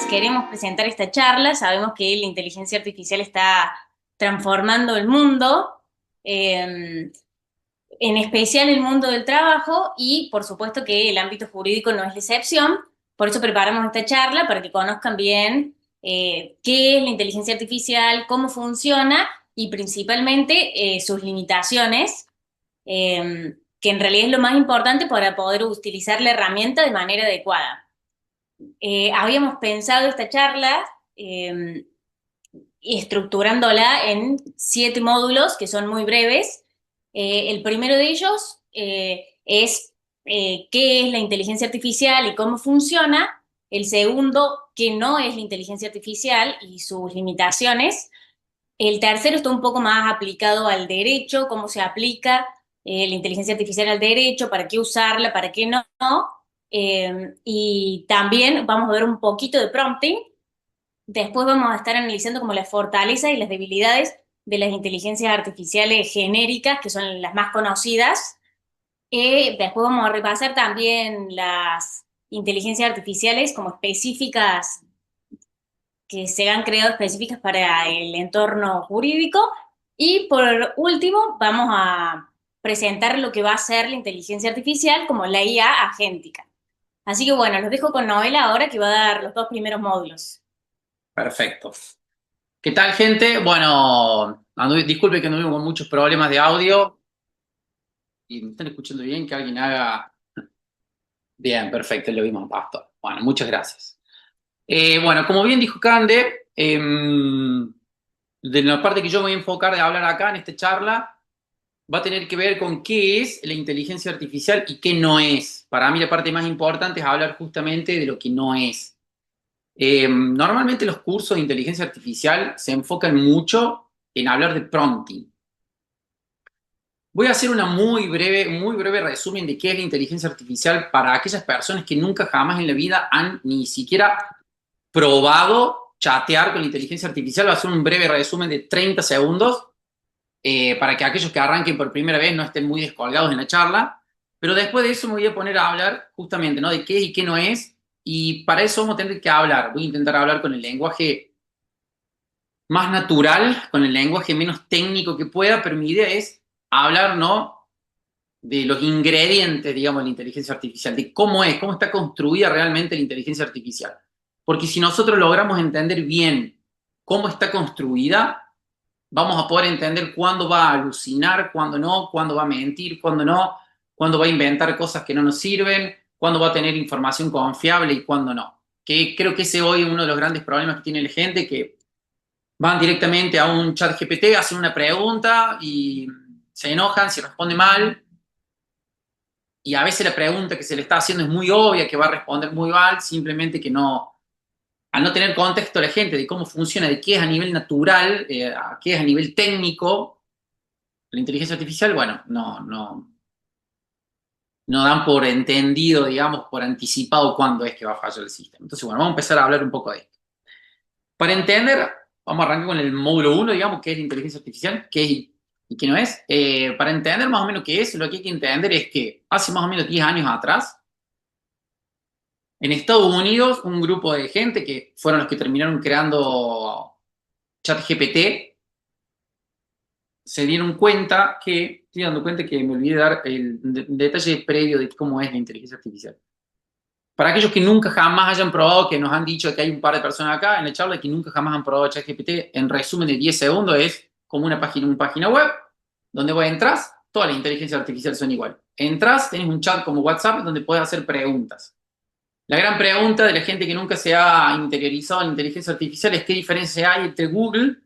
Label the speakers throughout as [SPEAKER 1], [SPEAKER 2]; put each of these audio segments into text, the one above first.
[SPEAKER 1] les queremos presentar esta charla. Sabemos que la inteligencia artificial está transformando el mundo, en especial el mundo del trabajo, y por supuesto que el ámbito jurídico no es la excepción. Por eso preparamos esta charla para que conozcan bien qué es la inteligencia artificial, cómo funciona y principalmente sus limitaciones, que en realidad es lo más importante para poder utilizar la herramienta de manera adecuada. Habíamos pensado esta charla estructurándola en 7 módulos que son muy breves. El primero de ellos es qué es la inteligencia artificial y cómo funciona. El segundo, qué no es la inteligencia artificial y sus limitaciones. El tercero está un poco más aplicado al derecho, cómo se aplica la inteligencia artificial al derecho, para qué usarla, para qué no. Y también vamos a ver un poquito de prompting. Después vamos a estar analizando como las fortalezas y las debilidades de las inteligencias artificiales genéricas, que son las más conocidas. Después vamos a repasar también las inteligencias artificiales como específicas, que se han creado específicas para el entorno jurídico. Y por último, vamos a presentar lo que va a ser la inteligencia artificial como la IA agéntica. Así que bueno, los dejo con Noela ahora, que va a dar los 2 primeros módulos.
[SPEAKER 2] Perfecto. ¿Qué tal, gente? Bueno, disculpe que anduvimos con muchos problemas de audio. ¿Y me están escuchando bien? Que alguien haga... Bien, perfecto, lo vimos, Pastor. Bueno, muchas gracias. Bueno, como bien dijo Cande, de la parte que yo me voy a enfocar de hablar acá en esta charla, va a tener que ver con qué es la inteligencia artificial y qué no es. Para mí la parte más importante es hablar justamente de lo que no es. Normalmente los cursos de inteligencia artificial se enfocan mucho en hablar de prompting. Voy a hacer una muy breve resumen de qué es la inteligencia artificial para aquellas personas que nunca jamás en la vida han ni siquiera probado chatear con la inteligencia artificial. Voy a hacer un breve resumen de 30 segundos para que aquellos que arranquen por primera vez no estén muy descolgados en la charla. Pero después de eso me voy a poner a hablar justamente, ¿no?, de qué es y qué no es. Y para eso vamos a tener que hablar. Voy a intentar hablar con el lenguaje más natural, con el lenguaje menos técnico que pueda, pero mi idea es hablar, ¿no?, de los ingredientes, digamos, de la inteligencia artificial, de cómo es, cómo está construida realmente la inteligencia artificial. Porque si nosotros logramos entender bien cómo está construida, vamos a poder entender cuándo va a alucinar, cuándo no, cuándo va a mentir, cuándo no, cuándo va a inventar cosas que no nos sirven, cuándo va a tener información confiable y cuándo no. Que creo que ese hoy es uno de los grandes problemas que tiene la gente, que van directamente a un chat GPT, hacen una pregunta y se enojan si responde mal. Y a veces la pregunta que se le está haciendo es muy obvia, que va a responder muy mal, simplemente que no, al no tener contexto la gente de cómo funciona, de qué es a nivel natural, a qué es a nivel técnico, la inteligencia artificial, bueno, no dan por entendido, digamos, por anticipado cuándo es que va a fallar el sistema. Entonces, bueno, vamos a empezar a hablar un poco de esto. Para entender, vamos a arrancar con el módulo uno, digamos, que es la inteligencia artificial, qué es y qué no es. Para entender más o menos qué es, lo que hay que entender es que hace más o menos 10 años atrás, en Estados Unidos, un grupo de gente que fueron los que terminaron creando ChatGPT, se dieron cuenta que, estoy dando cuenta que me olvidé de dar el detalle previo de cómo es la inteligencia artificial. Para aquellos que nunca jamás hayan probado, que nos han dicho que hay un par de personas acá en la charla que nunca jamás han probado ChatGPT, en resumen de 10 segundos es como una página web donde vos entras, todas las inteligencias artificiales son igual. Entras, tenés un chat como WhatsApp donde puedes hacer preguntas. La gran pregunta de la gente que nunca se ha interiorizado en inteligencia artificial es qué diferencia hay entre Google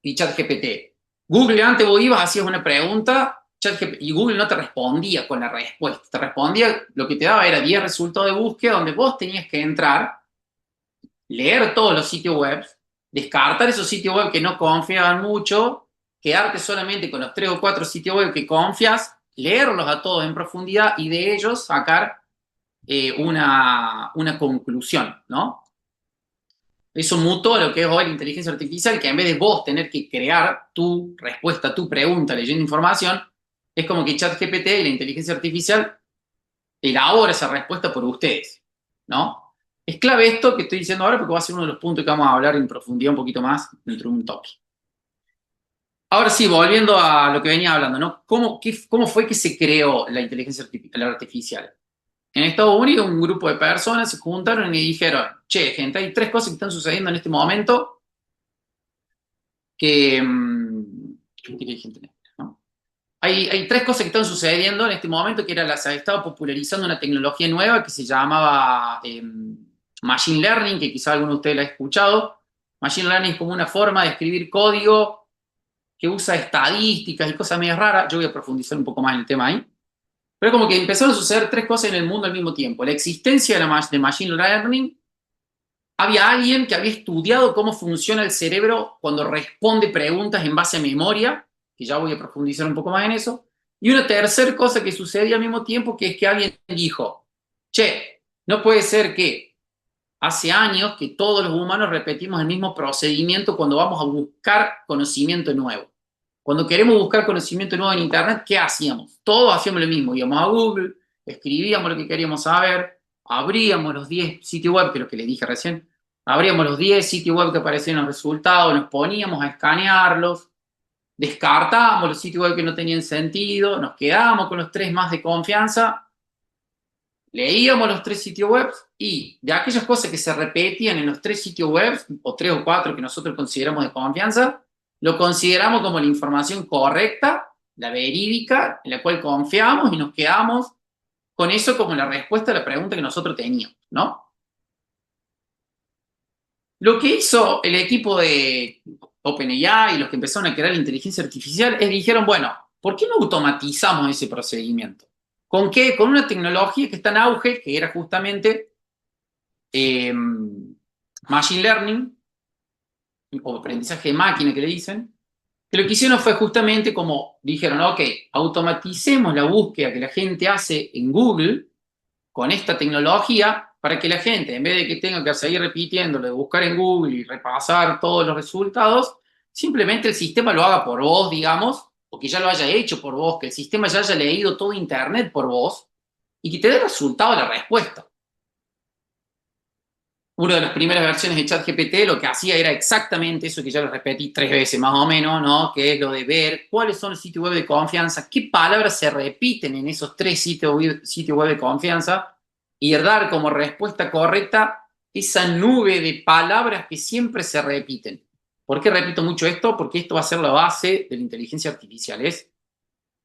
[SPEAKER 2] y ChatGPT. Google, antes vos ibas, hacías una pregunta, ChatGPT, y Google no te respondía con la respuesta. Te respondía, lo que te daba era 10 resultados de búsqueda donde vos tenías que entrar, leer todos los sitios web, descartar esos sitios web que no confiaban mucho, quedarte solamente con los 3 o 4 sitios web que confias, leerlos a todos en profundidad y de ellos sacar una conclusión, ¿no? Eso mutó a lo que es hoy la inteligencia artificial, que en vez de vos tener que crear tu respuesta, tu pregunta leyendo información, es como que ChatGPT y la inteligencia artificial elabora esa respuesta por ustedes, ¿no? Es clave esto que estoy diciendo ahora porque va a ser uno de los puntos que vamos a hablar en profundidad un poquito más dentro de un toque. Ahora sí, volviendo a lo que venía hablando, ¿no? ¿Cómo fue que se creó la inteligencia artificial? En Estados Unidos, un grupo de personas se juntaron y dijeron, che, gente, hay tres cosas que están sucediendo en este momento que... ¿qué quiere gente negra, no? Hay tres cosas que están sucediendo en este momento, que era se estaba popularizando una tecnología nueva que se llamaba Machine Learning, que quizá alguno de ustedes la ha escuchado. Machine Learning es como una forma de escribir código que usa estadísticas y cosas medio raras. Yo voy a profundizar un poco más en el tema ahí. Pero como que empezaron a suceder tres cosas en el mundo al mismo tiempo. La existencia de Machine Learning, había alguien que había estudiado cómo funciona el cerebro cuando responde preguntas en base a memoria, que ya voy a profundizar un poco más en eso. Y una tercera cosa que sucedía al mismo tiempo, que es que alguien dijo, che, no puede ser que hace años que todos los humanos repetimos el mismo procedimiento cuando vamos a buscar conocimiento nuevo. Cuando queremos buscar conocimiento nuevo en Internet, ¿qué hacíamos? Todos hacíamos lo mismo. Íbamos a Google, escribíamos lo que queríamos saber, abríamos los 10 sitios web, que es lo que les dije recién, abríamos los 10 sitios web que aparecían en los resultados, nos poníamos a escanearlos, descartábamos los sitios web que no tenían sentido, nos quedábamos con los tres más de confianza, leíamos los tres sitios web y de aquellas cosas que se repetían en los tres sitios web, o tres o cuatro que nosotros consideramos de confianza, lo consideramos como la información correcta, la verídica, en la cual confiamos y nos quedamos con eso como la respuesta a la pregunta que nosotros teníamos, ¿no? Lo que hizo el equipo de OpenAI y los que empezaron a crear la inteligencia artificial es dijeron, bueno, ¿por qué no automatizamos ese procedimiento? ¿Con qué? Con una tecnología que está en auge, que era justamente Machine Learning, o aprendizaje de máquina que le dicen, que lo que hicieron fue justamente como dijeron, ok, automaticemos la búsqueda que la gente hace en Google con esta tecnología para que la gente, en vez de que tenga que seguir repitiéndolo, de buscar en Google y repasar todos los resultados, simplemente el sistema lo haga por vos, digamos, o que ya lo haya hecho por vos, que el sistema ya haya leído todo Internet por vos y que te dé el resultado de la respuesta. Una de las primeras versiones de ChatGPT lo que hacía era exactamente eso que ya lo repetí 3 veces más o menos, ¿no? Que es lo de ver cuáles son los sitios web de confianza, qué palabras se repiten en esos 3 sitios web de confianza y dar como respuesta correcta esa nube de palabras que siempre se repiten. ¿Por qué repito mucho esto? Porque esto va a ser la base de la inteligencia artificial. Es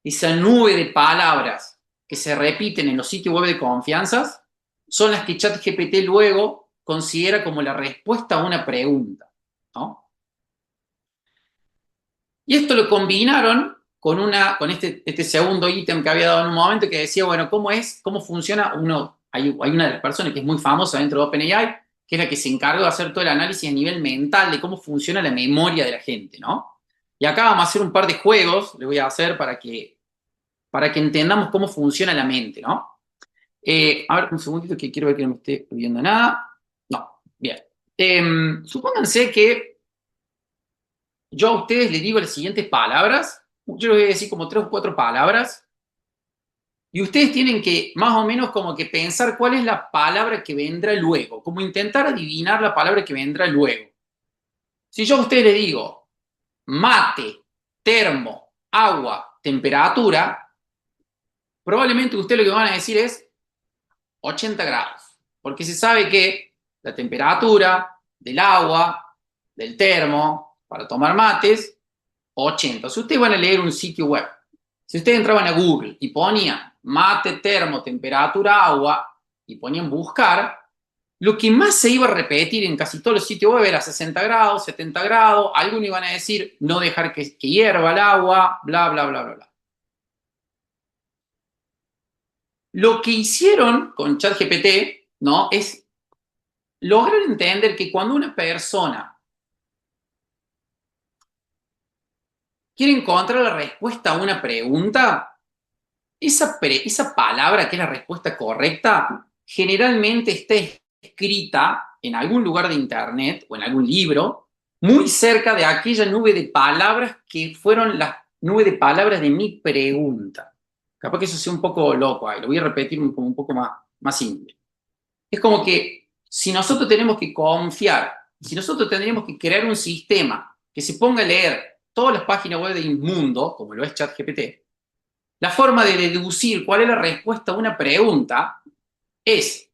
[SPEAKER 2] esa nube de palabras que se repiten en los sitios web de confianza son las que ChatGPT luego considera como la respuesta a una pregunta, ¿no? Y esto lo combinaron con este segundo ítem que había dado en un momento que decía, bueno, ¿cómo funciona uno? Hay una de las personas que es muy famosa dentro de OpenAI, que es la que se encargó de hacer todo el análisis a nivel mental de cómo funciona la memoria de la gente, ¿no? Y acá vamos a hacer un par de juegos, le voy a hacer para que entendamos cómo funciona la mente, ¿no? A ver, un segundito que quiero ver que no me esté viendo nada. No, bien. Supónganse que yo a ustedes les digo las siguientes palabras. Yo les voy a decir como 3 o 4 palabras. Y ustedes tienen que más o menos como que pensar cuál es la palabra que vendrá luego. Como intentar adivinar la palabra que vendrá luego. Si yo a ustedes les digo mate, termo, agua, temperatura, probablemente ustedes lo que van a decir es 80 grados. Porque se sabe que la temperatura del agua, del termo, para tomar mates, 80. Si ustedes van a leer un sitio web, si ustedes entraban a Google y ponían mate, termo, temperatura, agua, y ponían buscar, lo que más se iba a repetir en casi todos los sitios web era 60 grados, 70 grados, algunos iban a decir no dejar que hierva el agua, bla, bla, bla, bla, bla. Lo que hicieron con ChatGPT, ¿no? Es lograr entender que cuando una persona quiere encontrar la respuesta a una pregunta, esa palabra que es la respuesta correcta generalmente está escrita en algún lugar de internet o en algún libro, muy cerca de aquella nube de palabras que fueron las nube de palabras de mi pregunta. Capaz que eso sea un poco loco ahí, lo voy a repetir como un poco más simple. Es como que si nosotros tenemos que confiar, si nosotros tendríamos que crear un sistema que se ponga a leer todas las páginas web del mundo, como lo es ChatGPT, la forma de deducir cuál es la respuesta a una pregunta es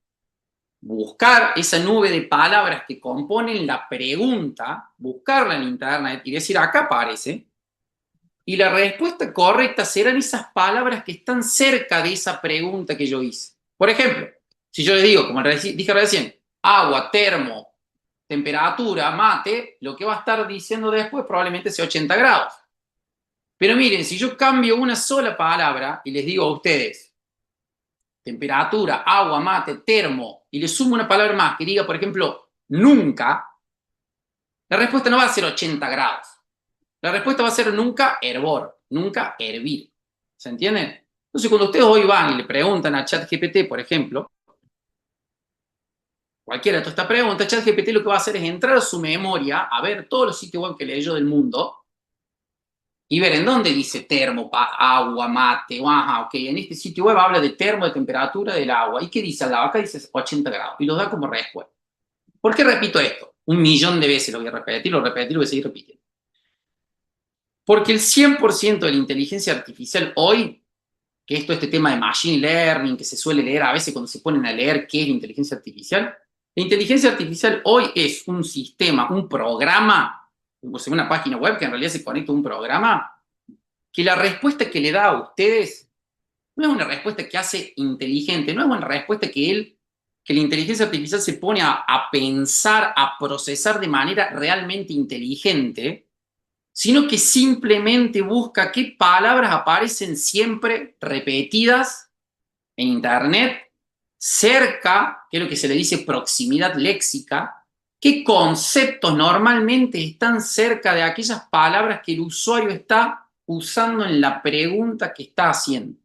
[SPEAKER 2] buscar esa nube de palabras que componen la pregunta, buscarla en internet y decir, acá aparece, y la respuesta correcta serán esas palabras que están cerca de esa pregunta que yo hice. Por ejemplo, si yo le digo, como dije recién, agua, termo, temperatura, mate, lo que va a estar diciendo después probablemente sea 80 grados. Pero miren, si yo cambio una sola palabra y les digo a ustedes, temperatura, agua, mate, termo, y le sumo una palabra más que diga, por ejemplo, nunca, la respuesta no va a ser 80 grados. La respuesta va a ser nunca hervor, nunca hervir. ¿Se entiende? Entonces, cuando ustedes hoy van y le preguntan a ChatGPT, por ejemplo, cualquiera de todas estas preguntas, ChatGPT lo que va a hacer es entrar a su memoria, a ver todos los sitios web que leyó del mundo, y ver en dónde dice termo, agua, mate, ajá, ok, en este sitio web habla de termo, de temperatura del agua. ¿Y qué dice al lado? Acá dice 80 grados, y los da como respuesta. ¿Por qué repito esto? 1.000.000 de veces lo voy a repetir, lo voy a seguir repitiendo. Porque el 100% de la inteligencia artificial hoy, que este tema de machine learning, que se suele leer a veces cuando se ponen a leer qué es la inteligencia artificial hoy es un sistema, un programa, o sea, una página web que en realidad se conecta a un programa, que la respuesta que le da a ustedes no es una respuesta que hace inteligente, no es una respuesta que la inteligencia artificial se pone a pensar, a procesar de manera realmente inteligente, sino que simplemente busca qué palabras aparecen siempre repetidas en Internet, cerca, que es lo que se le dice proximidad léxica, qué conceptos normalmente están cerca de aquellas palabras que el usuario está usando en la pregunta que está haciendo.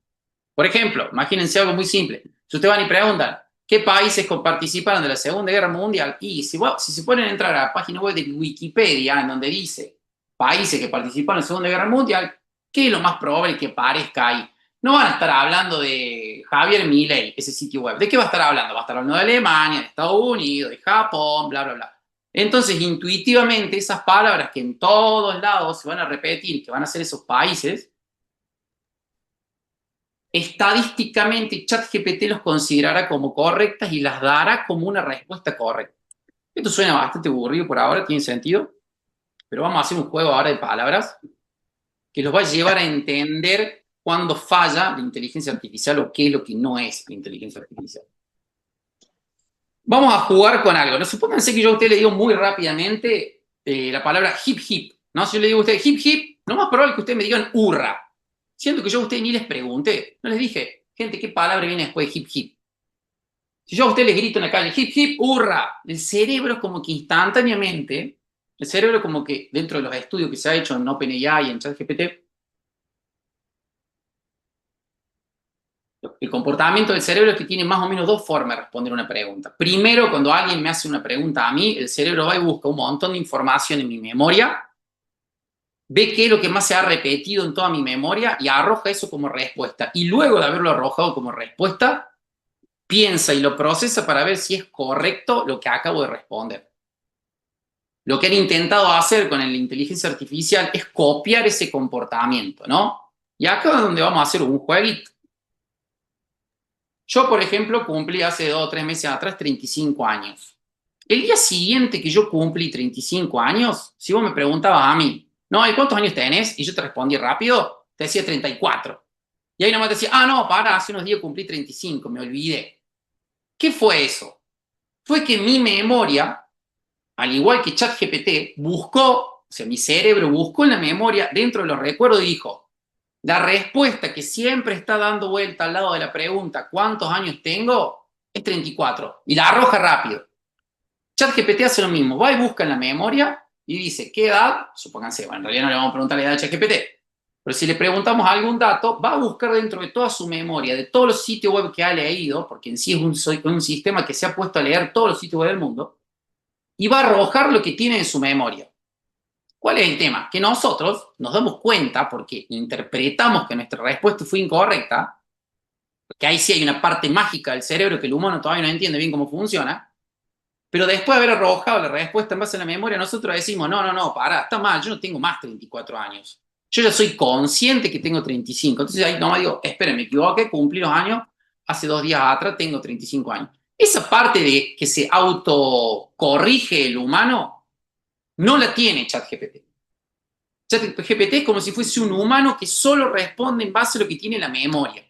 [SPEAKER 2] Por ejemplo, imagínense algo muy simple. Si ustedes van y preguntan, ¿qué países participaron de la Segunda Guerra Mundial? Y si se ponen a entrar a la página web de Wikipedia, en donde dice países que participaron en la Segunda Guerra Mundial, ¿qué es lo más probable que aparezca ahí? No van a estar hablando de Javier Milei, ese sitio web. ¿De qué va a estar hablando? Va a estar hablando de Alemania, de Estados Unidos, de Japón, bla, bla, bla. Entonces, intuitivamente, esas palabras que en todos lados se van a repetir, que van a ser esos países, estadísticamente ChatGPT los considerará como correctas y las dará como una respuesta correcta. Esto suena bastante aburrido por ahora, tiene sentido, pero vamos a hacer un juego ahora de palabras que los va a llevar a entender cuándo falla la inteligencia artificial o qué es lo que no es la inteligencia artificial. Vamos a jugar con algo. No supónganse que yo a usted le digo muy rápidamente la palabra hip hip. ¿No? Si yo le digo a usted hip hip, lo más probable es que ustedes me digan hurra. Siento que yo a ustedes ni les pregunté. No les dije, gente, ¿qué palabra viene después de hip hip? Si yo a ustedes les grito en la calle, hip hip, hurra, el cerebro es como que instantáneamente, el cerebro como que dentro de los estudios que se ha hecho en OpenAI y en ChatGPT, el comportamiento del cerebro es que tiene más o menos dos formas de responder una pregunta. Primero, cuando alguien me hace una pregunta a mí, el cerebro va y busca un montón de información en mi memoria, ve qué es lo que más se ha repetido en toda mi memoria y arroja eso como respuesta. Y luego de haberlo arrojado como respuesta, piensa y lo procesa para ver si es correcto lo que acabo de responder. Lo que han intentado hacer con la inteligencia artificial es copiar ese comportamiento, ¿no? Y acá es donde vamos a hacer un jueguito. Yo, por ejemplo, cumplí hace 2 o 3 meses atrás 35 años. El día siguiente que yo cumplí 35 años, si vos me preguntabas a mí, no, ¿y cuántos años tenés? Y yo te respondí rápido, te decía 34. Y ahí nomás te decía, no, para, hace unos días cumplí 35, me olvidé. ¿Qué fue eso? Fue que mi memoria, al igual que ChatGPT, buscó, o sea, mi cerebro buscó en la memoria, dentro de los recuerdos, y dijo, la respuesta que siempre está dando vuelta al lado de la pregunta, ¿cuántos años tengo? Es 34. Y la arroja rápido. ChatGPT hace lo mismo. Va y busca en la memoria y dice, ¿qué edad? Supónganse, bueno, en realidad no le vamos a preguntar la edad de ChatGPT. Pero si le preguntamos algún dato, va a buscar dentro de toda su memoria, de todos los sitios web que ha leído, porque en sí es un sistema que se ha puesto a leer todos los sitios web del mundo, y va a arrojar lo que tiene en su memoria. ¿Cuál es el tema? Que nosotros nos damos cuenta, porque interpretamos que nuestra respuesta fue incorrecta, porque ahí sí hay una parte mágica del cerebro que el humano todavía no entiende bien cómo funciona, Pero después de haber arrojado la respuesta en base a la memoria, nosotros decimos, no, pará, está mal, yo no tengo más 34 años. Yo ya soy consciente que tengo 35. Entonces ahí nomás digo, esperen, me equivoqué, cumplí los años, hace 2 días atrás tengo 35 años. Esa parte de que se autocorrige el humano, no la tiene ChatGPT. ChatGPT es como si fuese un humano que solo responde en base a lo que tiene la memoria.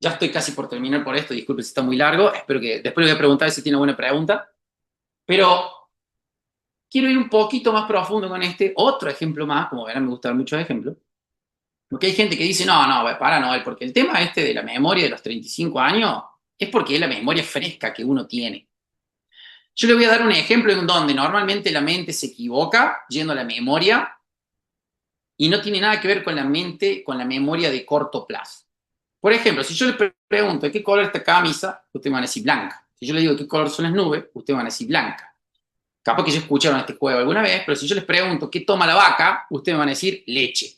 [SPEAKER 2] Ya estoy casi por terminar por esto, disculpe si está muy largo, espero que después le voy a preguntar si tiene alguna pregunta, pero quiero ir un poquito más profundo con este otro ejemplo más, como verán me gustan muchos ejemplos, porque hay gente que dice, no, para Noel, porque el tema este de la memoria de los 35 años es porque es la memoria fresca que uno tiene. Yo le voy a dar un ejemplo en donde normalmente la mente se equivoca yendo a la memoria y no tiene nada que ver con la mente, con la memoria de corto plazo. Por ejemplo, si yo le pregunto ¿de qué color es esta camisa? Usted me va a decir blanca. Si yo le digo ¿de qué color son las nubes? Usted me va a decir blanca. Capaz que ya escucharon este juego alguna vez, pero si yo les pregunto ¿qué toma la vaca? Ustedes me van a decir leche.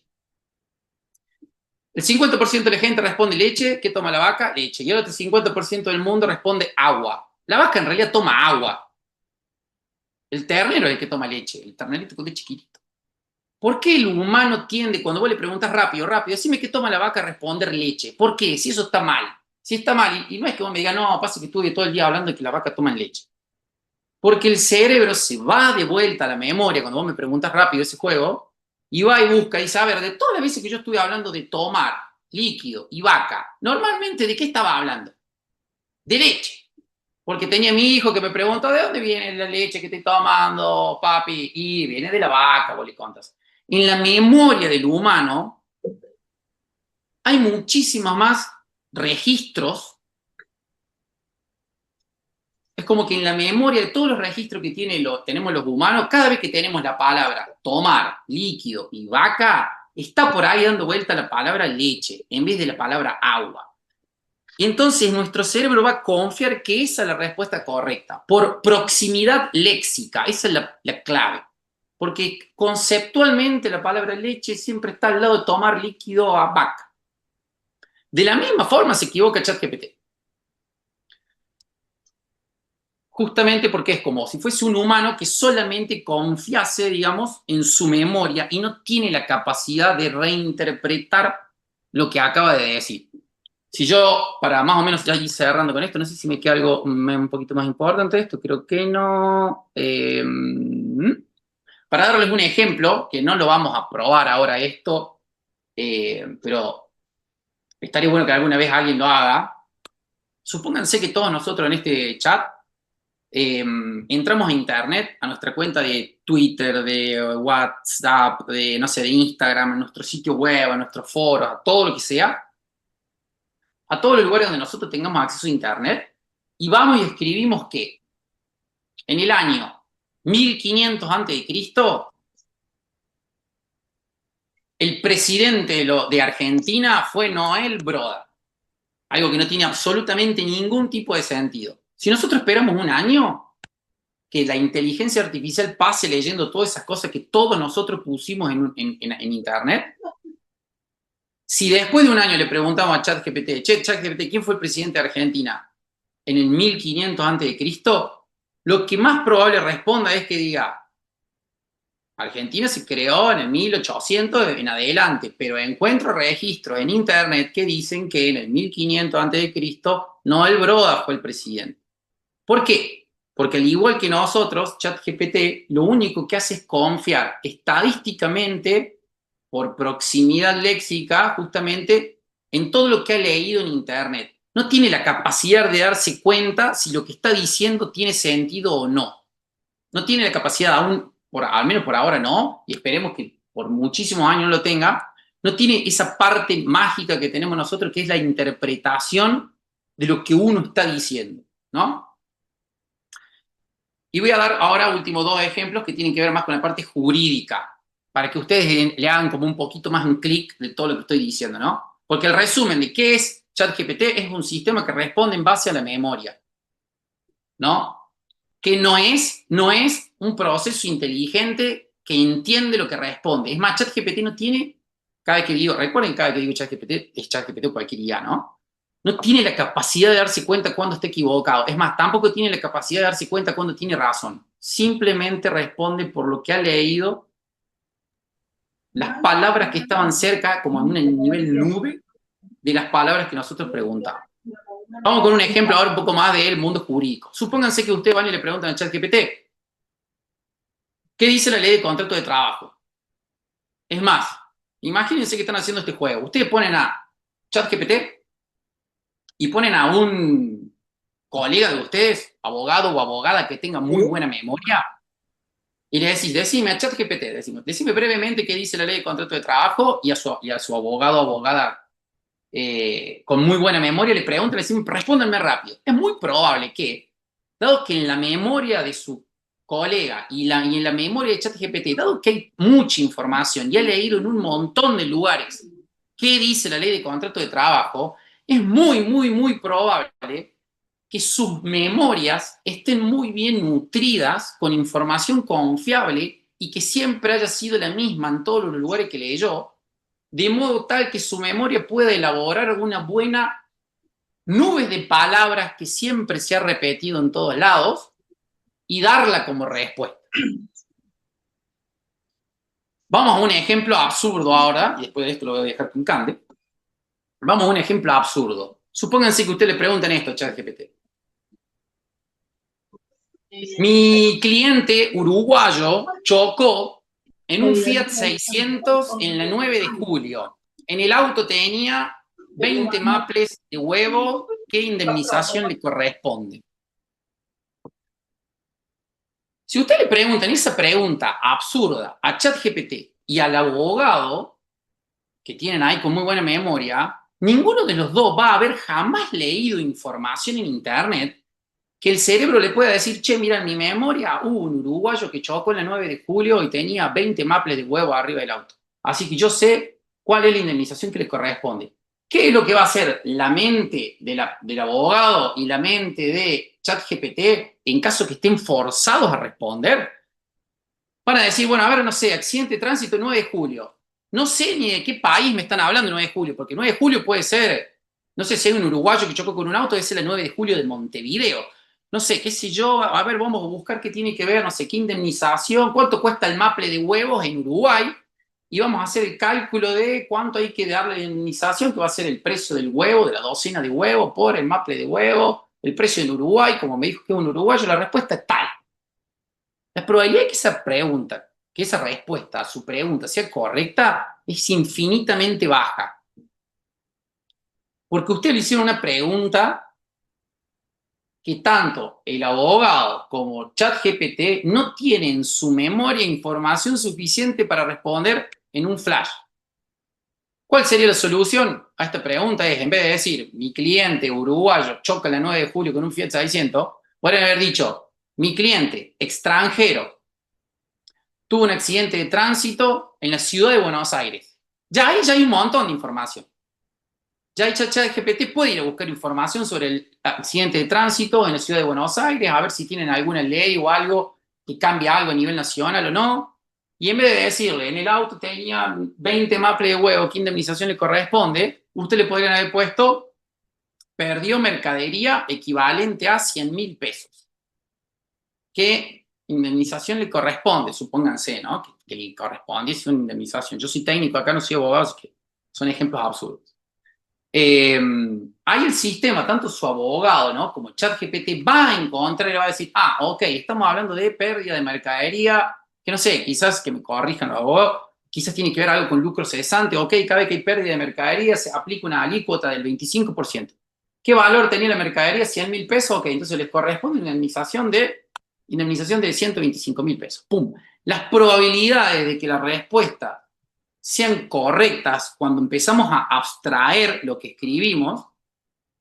[SPEAKER 2] El 50% de la gente responde leche. ¿Qué toma la vaca? Leche. Y el otro 50% del mundo responde agua. La vaca en realidad toma agua. El ternero es el que toma leche. El ternerito con leche chiquitito. ¿Por qué el humano tiende, cuando vos le preguntas rápido, decime qué toma la vaca, a responder leche? ¿Por qué? Si eso está mal. Si está mal, y no es que vos me digas, no, pasa que estuve todo el día hablando de que la vaca toma leche. Porque el cerebro se va de vuelta a la memoria cuando vos me preguntas rápido ese juego, y va y busca y sabe, de todas las veces que yo estuve hablando de tomar líquido y vaca, normalmente ¿de qué estaba hablando? De leche. Porque tenía mi hijo que me preguntó, ¿de dónde viene la leche que estoy tomando, papi? Y viene de la vaca, vos le contas. En la memoria del humano hay muchísimos más registros. Es como que en la memoria de todos los registros que tenemos los humanos, cada vez que tenemos la palabra tomar, líquido y vaca, está por ahí dando vuelta la palabra leche en vez de la palabra agua. Y entonces nuestro cerebro va a confiar que esa es la respuesta correcta, por proximidad léxica, esa es la clave. Porque conceptualmente la palabra leche siempre está al lado de tomar líquido a vaca. De la misma forma se equivoca ChatGPT. Justamente porque es como si fuese un humano que solamente confiase, digamos, en su memoria y no tiene la capacidad de reinterpretar lo que acaba de decir. Si yo, para más o menos ya ir cerrando con esto, no sé si me queda algo un poquito más importante de esto, creo que no. Para darles un ejemplo, que no lo vamos a probar ahora esto, pero estaría bueno que alguna vez alguien lo haga. Supónganse que todos nosotros en este chat entramos a internet, a nuestra cuenta de Twitter, de WhatsApp, de, no sé, de Instagram, a nuestro sitio web, a nuestros foros, a todo lo que sea, a todos los lugares donde nosotros tengamos acceso a internet, y vamos y escribimos que en el año 1500 a.C., el presidente de Argentina fue Noel Broda. Algo que no tiene absolutamente ningún tipo de sentido. Si nosotros esperamos un año, que la inteligencia artificial pase leyendo todas esas cosas que todos nosotros pusimos en internet, si después de un año le preguntamos a ChatGPT, ChatGPT, ¿quién fue el presidente de Argentina en el 1500 a.C.? Lo que más probable responda es que diga, Argentina se creó en el 1800 en adelante, pero encuentro registros en internet que dicen que en el 1500 a.C. Noel Broda fue el presidente. ¿Por qué? Porque al igual que nosotros, ChatGPT lo único que hace es confiar estadísticamente, por proximidad léxica, justamente en todo lo que ha leído en internet. No tiene la capacidad de darse cuenta si lo que está diciendo tiene sentido o no. No tiene la capacidad aún, al menos por ahora no, y esperemos que por muchísimos años no lo tenga, no tiene esa parte mágica que tenemos nosotros, que es la interpretación de lo que uno está diciendo, ¿no? Y voy a dar ahora últimos 2 ejemplos que tienen que ver más con la parte jurídica, para que ustedes le hagan como un poquito más un clic de todo lo que estoy diciendo, ¿no? Porque el resumen de qué es ChatGPT es un sistema que responde en base a la memoria, ¿no? Que no es un proceso inteligente que entiende lo que responde. Es más, ChatGPT no tiene, cada vez que digo, recuerden cada vez que digo ChatGPT, es ChatGPT o cualquier IA, ¿no? no tiene la capacidad de darse cuenta cuando está equivocado. Es más, tampoco tiene la capacidad de darse cuenta cuando tiene razón. Simplemente responde por lo que ha leído, las palabras que estaban cerca, como en un nivel nube, de las palabras que nosotros preguntamos. Vamos con un ejemplo ahora un poco más del mundo jurídico. Supónganse que ustedes van y le preguntan al ChatGPT, ¿qué dice la ley de contrato de trabajo? Es más, imagínense que están haciendo este juego. Ustedes ponen a ChatGPT y ponen a un colega de ustedes, abogado o abogada que tenga muy buena memoria, y le decís, decime a ChatGPT, decime brevemente qué dice la ley de contrato de trabajo, y a su abogado o abogada con muy buena memoria le preguntan, le decimos, respóndanme rápido. Es muy probable que, dado que en la memoria de su colega y en la memoria de ChatGPT, dado que hay mucha información y ha leído en un montón de lugares qué dice la ley de contrato de trabajo, es muy probable que sus memorias estén muy bien nutridas con información confiable y que siempre haya sido la misma en todos los lugares que leyó, de modo tal que su memoria pueda elaborar una buena nube de palabras que siempre se ha repetido en todos lados y darla como respuesta. Vamos a un ejemplo absurdo ahora, y después de esto lo voy a dejar con Cande. Vamos a un ejemplo absurdo. Supónganse que usted le preguntan esto a ChatGPT. Mi cliente uruguayo chocó en un Fiat 600 en la 9 de julio. En el auto tenía 20 maples de huevo. ¿Qué indemnización le corresponde? Si usted le pregunta en esa pregunta absurda a ChatGPT y al abogado, que tienen ahí con muy buena memoria, ninguno de los dos va a haber jamás leído información en Internet que el cerebro le pueda decir, che, mira, en mi memoria hubo un uruguayo que chocó en la 9 de julio y tenía 20 maples de huevo arriba del auto. Así que yo sé cuál es la indemnización que le corresponde. ¿Qué es lo que va a hacer la mente del abogado y la mente de ChatGPT en caso que estén forzados a responder? Van a decir, bueno, a ver, no sé, accidente de tránsito 9 de julio. No sé ni de qué país me están hablando el 9 de julio, porque 9 de julio puede ser, no sé si hay un uruguayo que chocó con un auto, debe ser el 9 de julio de Montevideo. No sé, qué sé yo, a ver, vamos a buscar qué tiene que ver, no sé, qué indemnización, cuánto cuesta el maple de huevos en Uruguay, y vamos a hacer el cálculo de cuánto hay que darle de indemnización, que va a ser el precio del huevo, de la docena de huevos por el maple de huevo, el precio en Uruguay, como me dijo que es un uruguayo, la respuesta es tal. La probabilidad de que esa pregunta, que esa respuesta a su pregunta sea correcta es infinitamente baja. Porque usted le hicieron una pregunta que tanto el abogado como ChatGPT no tienen en su memoria información suficiente para responder en un flash. ¿Cuál sería la solución a esta pregunta? Es, en vez de decir, mi cliente uruguayo choca el 9 de julio con un Fiat 600, podrían haber dicho, mi cliente extranjero tuvo un accidente de tránsito en la ciudad de Buenos Aires. Ya ahí ya hay un montón de información. Ya el ChatGPT puede ir a buscar información sobre el accidente de tránsito en la ciudad de Buenos Aires, a ver si tienen alguna ley o algo que cambie algo a nivel nacional o no. Y en vez de decirle, en el auto tenía 20 maples de huevo, ¿qué indemnización le corresponde? Usted le podrían haber puesto, perdió mercadería equivalente a 100.000 pesos. ¿Qué indemnización le corresponde? Supónganse, ¿no? Que le correspondiese una indemnización. Yo soy técnico, acá no soy abogado, así que son ejemplos absurdos. Hay el sistema, tanto su abogado, ¿no? Como ChatGPT va a encontrar y le va a decir, ah, ok, estamos hablando de pérdida de mercadería, que no sé, quizás que me corrijan los abogados, quizás tiene que ver algo con lucro cesante, ok, cada vez que hay pérdida de mercadería se aplica una alícuota del 25%. ¿Qué valor tenía la mercadería? 100.000 pesos, ok, entonces les corresponde una indemnización de 125.000 pesos. ¡Pum! Las probabilidades de que la respuesta sean correctas cuando empezamos a abstraer lo que escribimos,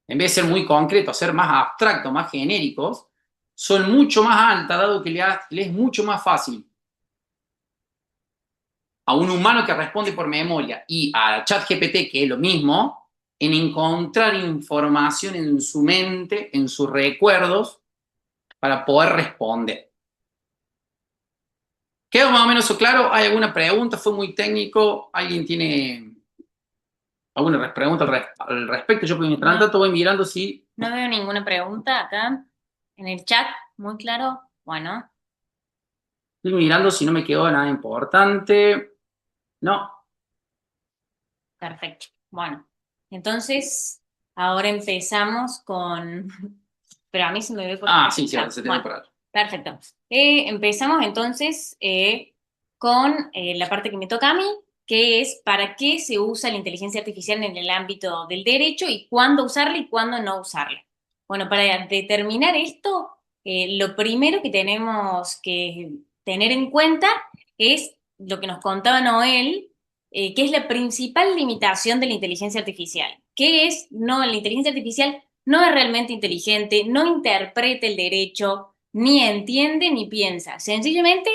[SPEAKER 2] en vez de ser muy concretos, ser más abstractos, más genéricos, son mucho más altas, dado que le es mucho más fácil a un humano que responde por memoria y a ChatGPT, que es lo mismo, en encontrar información en su mente, en sus recuerdos, para poder responder. ¿Quedó más o menos claro? ¿Hay alguna pregunta? ¿Fue muy técnico? ¿Alguien tiene ¿Alguna pregunta al respecto? Yo, mientras
[SPEAKER 1] No,
[SPEAKER 2] tanto, voy mirando si...
[SPEAKER 1] no veo ninguna pregunta acá en el chat, muy claro. Bueno,
[SPEAKER 2] Estoy mirando si no me quedó nada importante. No.
[SPEAKER 1] perfecto. Bueno, entonces ahora empezamos con... Pero a mí se me ve por...
[SPEAKER 2] Ah, sí, sí, ahora
[SPEAKER 1] Ah,
[SPEAKER 2] se te ve
[SPEAKER 1] bueno,
[SPEAKER 2] por ahí.
[SPEAKER 1] perfecto. Empezamos entonces con la parte que me toca a mí, que es para qué se usa la inteligencia artificial en el ámbito del derecho y cuándo usarla y cuándo no usarla. Bueno, para determinar esto, lo primero que tenemos que tener en cuenta es lo que nos contaba Noel, que es la principal limitación de la inteligencia artificial, que es, no, la inteligencia artificial no es realmente inteligente, no interpreta el derecho, ni entiende ni piensa. Sencillamente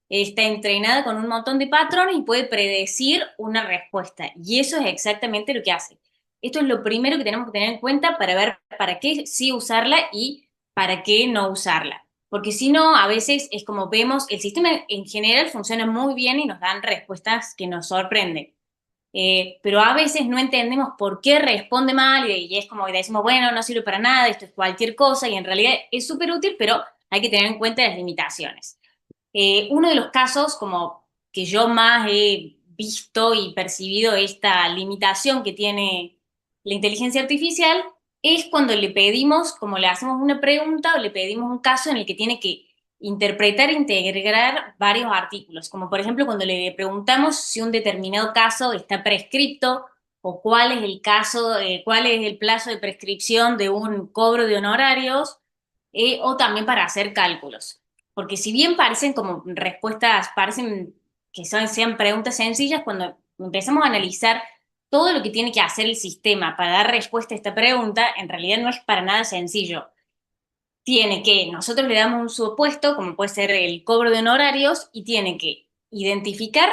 [SPEAKER 1] está entrenada con un montón de patrones y puede predecir una respuesta. Y eso es exactamente lo que hace. Esto es lo primero que tenemos que tener en cuenta para ver para qué sí usarla y para qué no usarla. Porque si no, a veces es como vemos, el sistema en general funciona muy bien y nos dan respuestas que nos sorprenden. Pero a veces no entendemos por qué responde mal y es como que decimos, bueno, no sirve para nada, esto es cualquier cosa y en realidad es súper útil, pero hay que tener en cuenta las limitaciones. Uno de los casos como que yo más he visto y percibido esta limitación que tiene la inteligencia artificial es cuando le pedimos, como le hacemos una pregunta o le pedimos un caso en el que tiene que interpretar e integrar varios artículos, como por ejemplo cuando le preguntamos si un determinado caso está prescripto o cuál es el caso, cuál es el plazo de prescripción de un cobro de honorarios, o también para hacer cálculos. Porque si bien parecen como respuestas, parecen que sean preguntas sencillas, cuando empezamos a analizar todo lo que tiene que hacer el sistema para dar respuesta a esta pregunta, en realidad no es para nada sencillo. Tiene que, nosotros le damos un supuesto, como puede ser el cobro de honorarios, y tiene que identificar,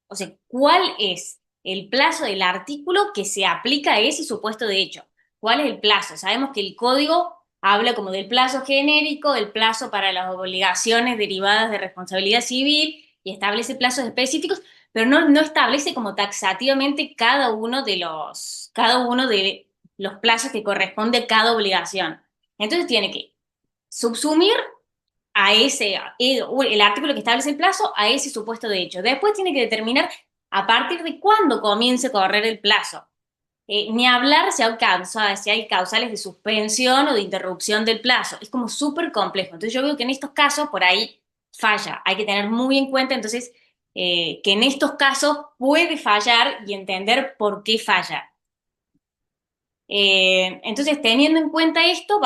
[SPEAKER 1] o sea, cuál es el plazo del artículo que se aplica a ese supuesto de hecho. ¿Cuál es el plazo? Sabemos que el código habla como del plazo genérico, del plazo para las obligaciones derivadas de responsabilidad civil y establece plazos específicos, pero no establece como taxativamente cada uno de los plazos que corresponde a cada obligación. Entonces tiene que subsumir a el artículo que establece el plazo a ese supuesto de hecho. Después tiene que determinar a partir de cuándo comience a correr el plazo. Ni hablar si hay causales de suspensión o de interrupción del plazo. Es como súper complejo. Entonces yo veo que en estos casos por ahí falla. Hay que tener muy en cuenta entonces que en estos casos puede fallar y entender por qué falla. Entonces, teniendo en cuenta esto,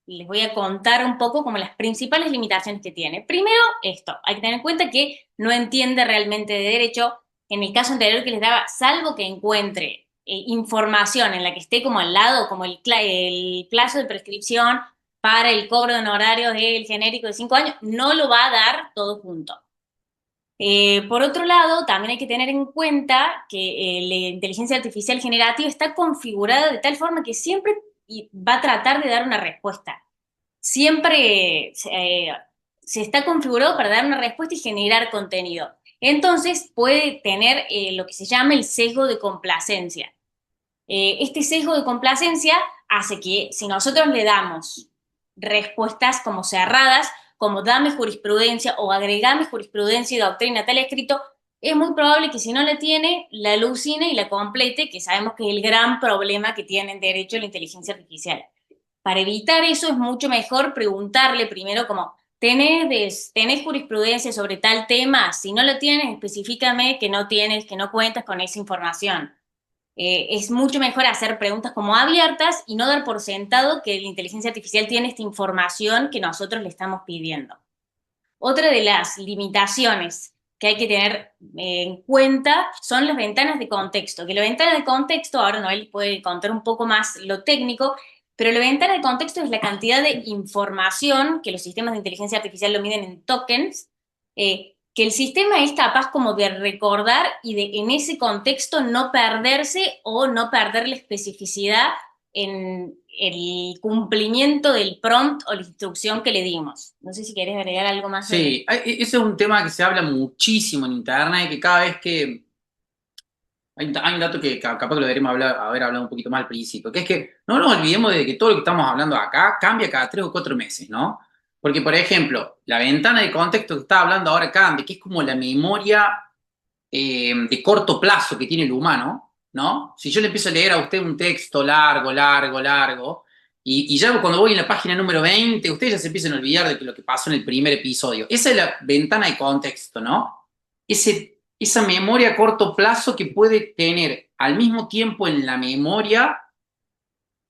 [SPEAKER 1] les voy a contar un poco como las principales limitaciones que tiene. Primero, esto, hay que tener en cuenta que no entiende realmente de derecho. En el caso anterior que les daba, salvo que encuentre información en la que esté como al lado, como el plazo de prescripción para el cobro de honorarios del genérico de 5 años, no lo va a dar todo junto. Por otro lado, también hay que tener en cuenta que la inteligencia artificial generativa está configurada de tal forma que siempre va a tratar de dar una respuesta. Siempre se está configurado para dar una respuesta y generar contenido. Entonces puede tener lo que se llama el sesgo de complacencia. Este sesgo de complacencia hace que si nosotros le damos respuestas como cerradas, como dame jurisprudencia o agregame jurisprudencia y doctrina a tal escrito, es muy probable que si no la tiene, la alucine y la complete, que sabemos que es el gran problema que tiene en derecho la inteligencia artificial. Para evitar eso es mucho mejor preguntarle primero como, ¿tenés jurisprudencia sobre tal tema? Si no lo tienes, específicame que no tienes, que no cuentas con esa información. Es mucho mejor hacer preguntas como abiertas y no dar por sentado que la inteligencia artificial tiene esta información que nosotros le estamos pidiendo. Otra de las limitaciones que hay que tener en cuenta son las ventanas de contexto, que la ventana de contexto, ahora Noel puede contar un poco más lo técnico, pero la ventana de contexto es la cantidad de información que los sistemas de inteligencia artificial lo miden en tokens, que el sistema es capaz como de recordar y de en ese contexto no perderse o no perder la especificidad en el cumplimiento del prompt o la instrucción que le dimos. No sé si querés agregar algo más de...
[SPEAKER 2] Sí, ese es un tema que se habla muchísimo en internet, que cada vez que Hay un dato que capaz que lo deberíamos haber hablado un poquito más al principio, que es que no nos olvidemos de que todo lo que estamos hablando acá cambia cada 3 o 4 meses, ¿no? Porque, por ejemplo, la ventana de contexto que está hablando ahora cambia, que es como la memoria de corto plazo que tiene el humano, ¿no? Si yo le empiezo a leer a usted un texto largo, largo, largo, y ya cuando voy en la página número 20, ustedes ya se empiezan a olvidar de lo que pasó en el primer episodio. Esa es la ventana de contexto, ¿no? Esa memoria a corto plazo que puede tener al mismo tiempo en la memoria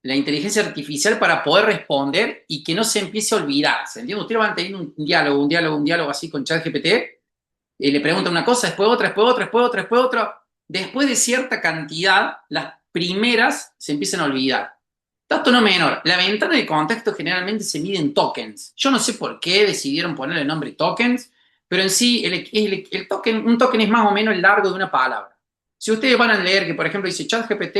[SPEAKER 2] la inteligencia artificial para poder responder y que no se empiece a olvidar. ¿Se entiende? Ustedes van teniendo un diálogo así con ChatGPT, le preguntan una cosa, después otra, después otra, después otra, después otra. Después de cierta cantidad, las primeras se empiezan a olvidar. Dato no menor, la ventana de contexto generalmente se mide en tokens. Yo no sé por qué decidieron ponerle el nombre tokens, pero en sí el token, un token es más o menos el largo de una palabra. Si ustedes van a leer que, por ejemplo, dice ChatGPT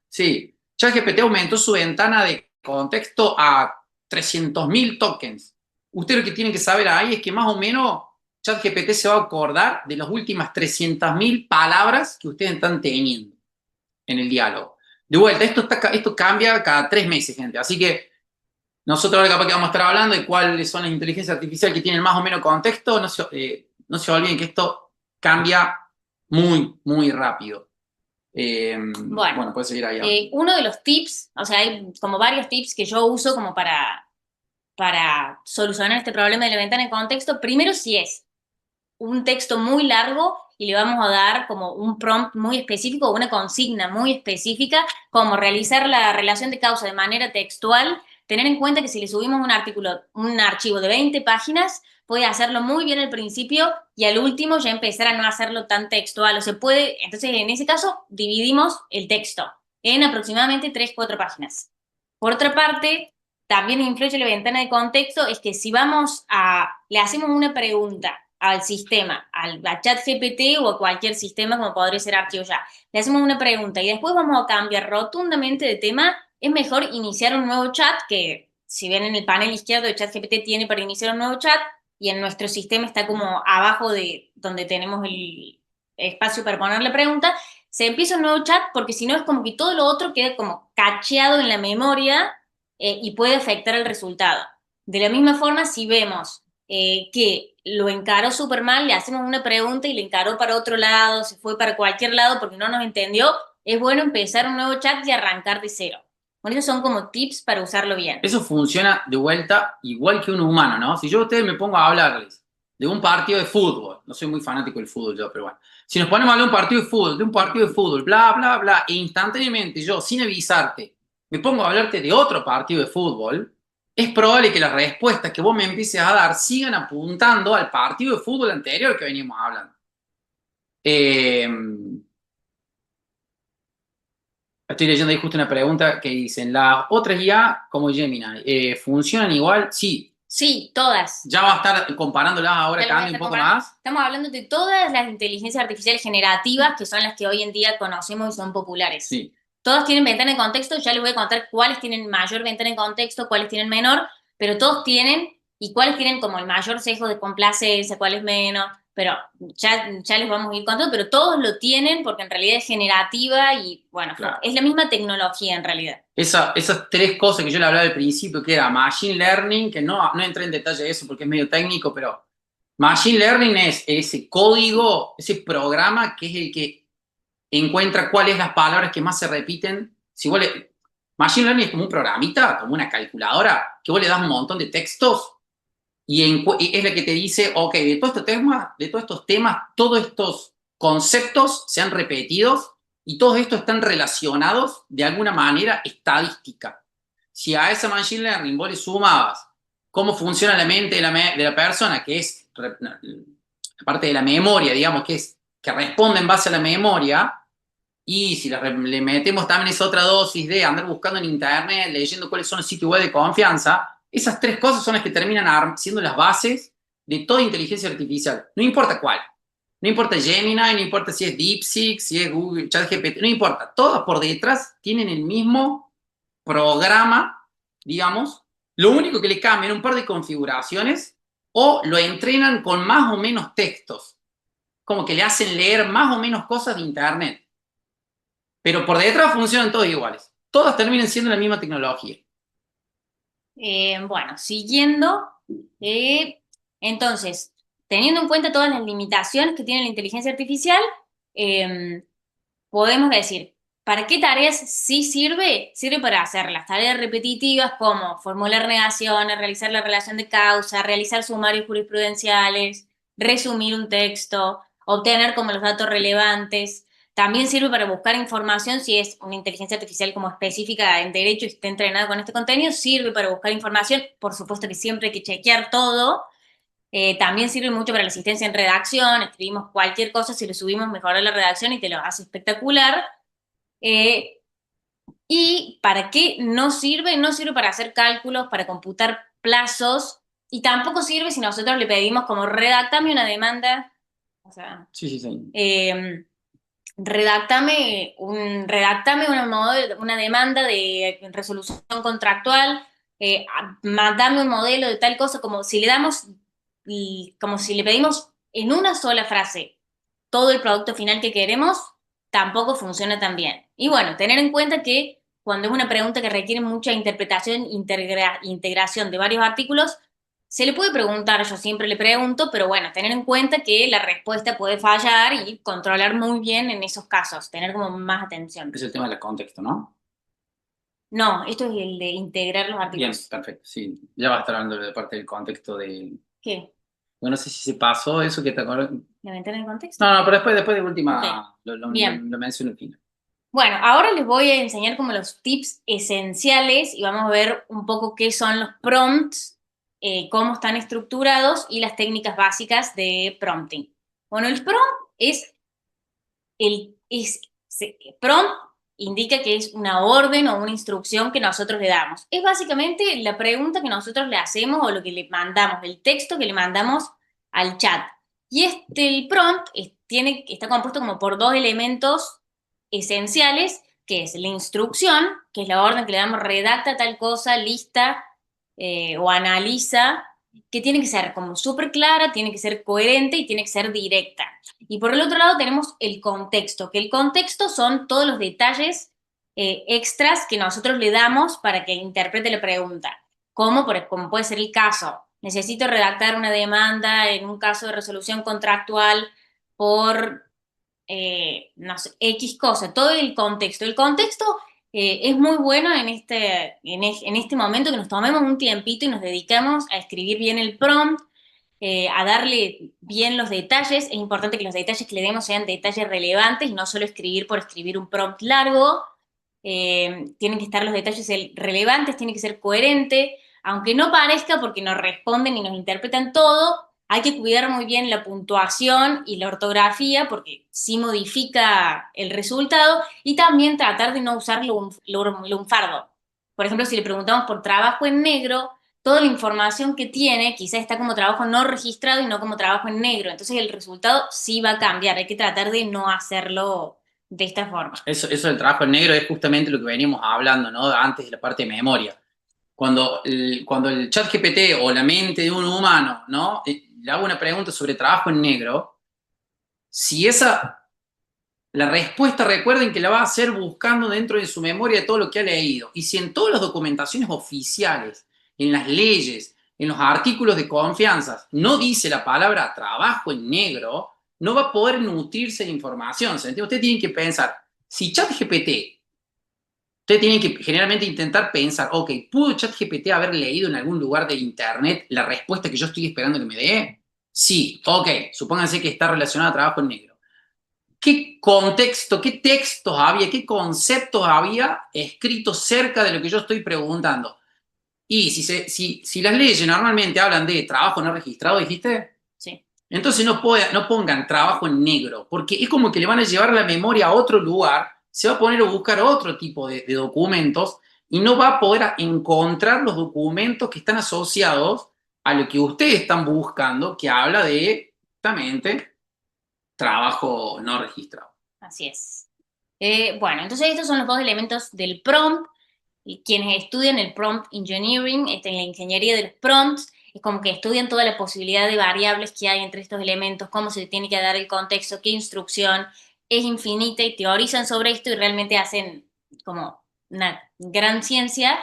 [SPEAKER 2] sí, ChatGPT aumentó su ventana de contexto a 300.000 tokens. Ustedes lo que tienen que saber ahí es que más o menos ChatGPT se va a acordar de las últimas 300.000 palabras que ustedes están teniendo en el diálogo. De vuelta, esto cambia cada 3 meses, gente. Así que nosotros ahora capaz que vamos a estar hablando de cuáles son las inteligencias artificiales que tienen más o menos contexto. No se olviden que esto cambia muy, muy rápido. Bueno, puedes seguir ahí.
[SPEAKER 1] Uno de los tips, o sea, hay como varios tips que yo uso como para solucionar este problema de la ventana de contexto. Primero, si es un texto muy largo y le vamos a dar como un prompt muy específico, una consigna muy específica, como realizar la relación de causa de manera textual, tener en cuenta que si le subimos un archivo de 20 páginas, puede hacerlo muy bien al principio y al último ya empezar a no hacerlo tan textual. O se puede, entonces en ese caso, dividimos el texto en aproximadamente 3 o 4 páginas. Por otra parte, también influye la ventana de contexto, es que si le hacemos una pregunta al sistema, a ChatGPT o a cualquier sistema como podría ser ArchiveJA, le hacemos una pregunta y después vamos a cambiar rotundamente de tema, es mejor iniciar un nuevo chat, que si ven en el panel izquierdo de ChatGPT tiene para iniciar un nuevo chat y en nuestro sistema está como abajo de donde tenemos el espacio para poner la pregunta, se empieza un nuevo chat porque si no es como que todo lo otro queda como cacheado en la memoria y puede afectar el resultado. De la misma forma, si vemos que lo encaró súper mal, le hacemos una pregunta y le encaró para otro lado, se fue para cualquier lado porque no nos entendió, es bueno empezar un nuevo chat y arrancar de cero. Bueno, esos son como tips para usarlo bien.
[SPEAKER 2] Eso funciona de vuelta igual que un humano, ¿no? Si yo a ustedes me pongo a hablarles de un partido de fútbol, no soy muy fanático del fútbol yo, pero bueno, si nos ponemos a hablar de un partido de fútbol, bla, bla, bla, e instantáneamente yo, sin avisarte, me pongo a hablarte de otro partido de fútbol, es probable que las respuestas que vos me empieces a dar sigan apuntando al partido de fútbol anterior que veníamos hablando. Estoy leyendo ahí justo una pregunta que dicen, ¿las otras IA como Gemini funcionan igual? Sí.
[SPEAKER 1] Sí, todas.
[SPEAKER 2] Ya va a estar comparándolas ahora, cambia un poco más.
[SPEAKER 1] Estamos hablando de todas las inteligencias artificiales generativas que son las que hoy en día conocemos y son populares.
[SPEAKER 2] Sí.
[SPEAKER 1] Todas tienen ventana de contexto, ya les voy a contar cuáles tienen mayor ventana de contexto, cuáles tienen menor, pero todos tienen, y cuáles tienen como el mayor sesgo de complacencia, cuáles menos, pero ya les vamos a ir contando, pero todos lo tienen porque en realidad es generativa y bueno, claro, es la misma tecnología en realidad.
[SPEAKER 2] Esas 3 cosas que yo le hablaba al principio, que era Machine Learning, que no entré en detalle de eso porque es medio técnico, pero Machine Learning es ese código, ese programa que es el que encuentra cuáles las palabras que más se repiten. Si vos Machine Learning es como un programita, como una calculadora, que vos le das un montón de textos y es la que te dice, ok, de todos estos temas, todos estos conceptos se han repetido y todos estos están relacionados de alguna manera estadística. Si a esa Machine Learning vos le sumabas cómo funciona la mente de la persona, que es la parte de la memoria, digamos, que responde en base a la memoria, y si le metemos también esa otra dosis de andar buscando en internet, leyendo cuáles son los sitios web de confianza, esas 3 cosas son las que terminan siendo las bases de toda inteligencia artificial. No importa cuál. No importa Gemini, no importa si es DeepSeek, si es Google, ChatGPT, no importa. Todas por detrás tienen el mismo programa, digamos. Lo único que le cambian un par de configuraciones o lo entrenan con más o menos textos. como que le hacen leer más o menos cosas de internet. Pero por detrás funcionan todas iguales. Todas terminan siendo la misma tecnología.
[SPEAKER 1] Bueno, siguiendo, entonces, teniendo en cuenta todas las limitaciones que tiene la inteligencia artificial, podemos decir, ¿para qué tareas sí sirve? Sirve para hacer las tareas repetitivas como formular negaciones, realizar la relación de causa, realizar sumarios jurisprudenciales, resumir un texto, obtener como los datos relevantes. También sirve para buscar información si es una inteligencia artificial como específica en derecho y está entrenada con este contenido. Sirve para buscar información, por supuesto que siempre hay que chequear todo. También sirve mucho para la asistencia en redacción, escribimos cualquier cosa, si lo subimos mejora la redacción y te lo hace espectacular. Eh, ¿Y para qué no sirve? No sirve para hacer cálculos, para computar plazos, y tampoco sirve si nosotros le pedimos como redactame una demanda, o sea,
[SPEAKER 2] Sí, sí, sí.
[SPEAKER 1] redactame una demanda de resolución contractual, mandame un modelo de tal cosa, como si le damos, y como si le pedimos en una sola frase todo el producto final que queremos, tampoco funciona tan bien. Y bueno, tener en cuenta que cuando es una pregunta que requiere mucha interpretación, integración de varios artículos, se le puede preguntar, yo siempre le pregunto, pero bueno, tener en cuenta que la respuesta puede fallar y controlar muy bien en esos casos, tener como más atención.
[SPEAKER 2] Es el tema del contexto, ¿no?
[SPEAKER 1] No, esto es el de integrar los
[SPEAKER 2] Bien,
[SPEAKER 1] artículos.
[SPEAKER 2] perfecto. Sí, ya va a estar hablando de parte del contexto de...
[SPEAKER 1] ¿Qué?
[SPEAKER 2] Bueno, no sé si se pasó eso que te acuerdas.
[SPEAKER 1] ¿La ventana del contexto?
[SPEAKER 2] No, no, pero después de
[SPEAKER 1] Ok,
[SPEAKER 2] última
[SPEAKER 1] bien.
[SPEAKER 2] lo menciono al final.
[SPEAKER 1] Bueno, ahora les voy a enseñar como los tips esenciales y vamos a ver un poco qué son los prompts, cómo están estructurados y las técnicas básicas de prompting. Bueno, el prompt es prompt indica que es una orden o una instrucción que nosotros le damos. Es básicamente la pregunta que nosotros le hacemos o lo que le mandamos, el texto que le mandamos al chat. Y el prompt está compuesto como por dos elementos esenciales, que es la instrucción, que es la orden que le damos, redacta tal cosa, lista o analiza, que tiene que ser como súper clara, tiene que ser coherente y tiene que ser directa. Y por el otro lado tenemos el contexto, que el contexto son todos los detalles extras que nosotros le damos para que interprete la pregunta. Como puede ser el caso, necesito redactar una demanda en un caso de resolución contractual por, no sé, X cosa, todo el contexto. El contexto es muy bueno en este momento que nos tomemos un tiempito y nos dedicamos a escribir bien el prompt, a darle bien los detalles. Es importante que los detalles que le demos sean detalles relevantes y no solo escribir por escribir un prompt largo. Tienen que estar los detalles relevantes, tiene que ser coherente, aunque no parezca porque nos responden y nos interpretan todo. Hay que cuidar muy bien la puntuación y la ortografía porque sí modifica el resultado, y también tratar de no usar lunfardo. Por ejemplo, si le preguntamos por trabajo en negro, toda la información que tiene quizás está como trabajo no registrado y no como trabajo en negro. Entonces el resultado sí va a cambiar. Hay que tratar de no hacerlo de esta forma.
[SPEAKER 2] Eso del trabajo en negro es justamente lo que veníamos hablando, ¿no? Antes de la parte de memoria. Cuando el chat GPT o la mente de un humano, ¿no? Le hago una pregunta sobre trabajo en negro, si la respuesta recuerden que la va a hacer buscando dentro de su memoria de todo lo que ha leído. Y si en todas las documentaciones oficiales, en las leyes, en los artículos de confianza, no dice la palabra trabajo en negro, no va a poder nutrirse de información. ¿Se entiende? Ustedes tienen que pensar, si ChatGPT, ustedes tienen que generalmente intentar pensar, ok, ¿pudo ChatGPT haber leído en algún lugar de internet la respuesta que yo estoy esperando que me dé? Sí, ok, supónganse que está relacionado a trabajo en negro. ¿Qué contexto, qué textos había, qué conceptos había escritos cerca de lo que yo estoy preguntando? Y si las leyes normalmente hablan de trabajo no registrado, ¿dijiste?
[SPEAKER 1] Sí.
[SPEAKER 2] Entonces no pongan trabajo en negro, porque es como que le van a llevar la memoria a otro lugar, se va a poner a buscar otro tipo de documentos y no va a poder encontrar los documentos que están asociados a lo que ustedes están buscando, que habla de, justamente, trabajo no registrado.
[SPEAKER 1] Así es. Bueno, entonces estos son los dos elementos del prompt. Y quienes estudian el prompt engineering, en la ingeniería de los prompts, es como que estudian toda la posibilidad de variables que hay entre estos elementos, cómo se tiene que dar el contexto, qué instrucción es infinita y teorizan sobre esto y realmente hacen como una gran ciencia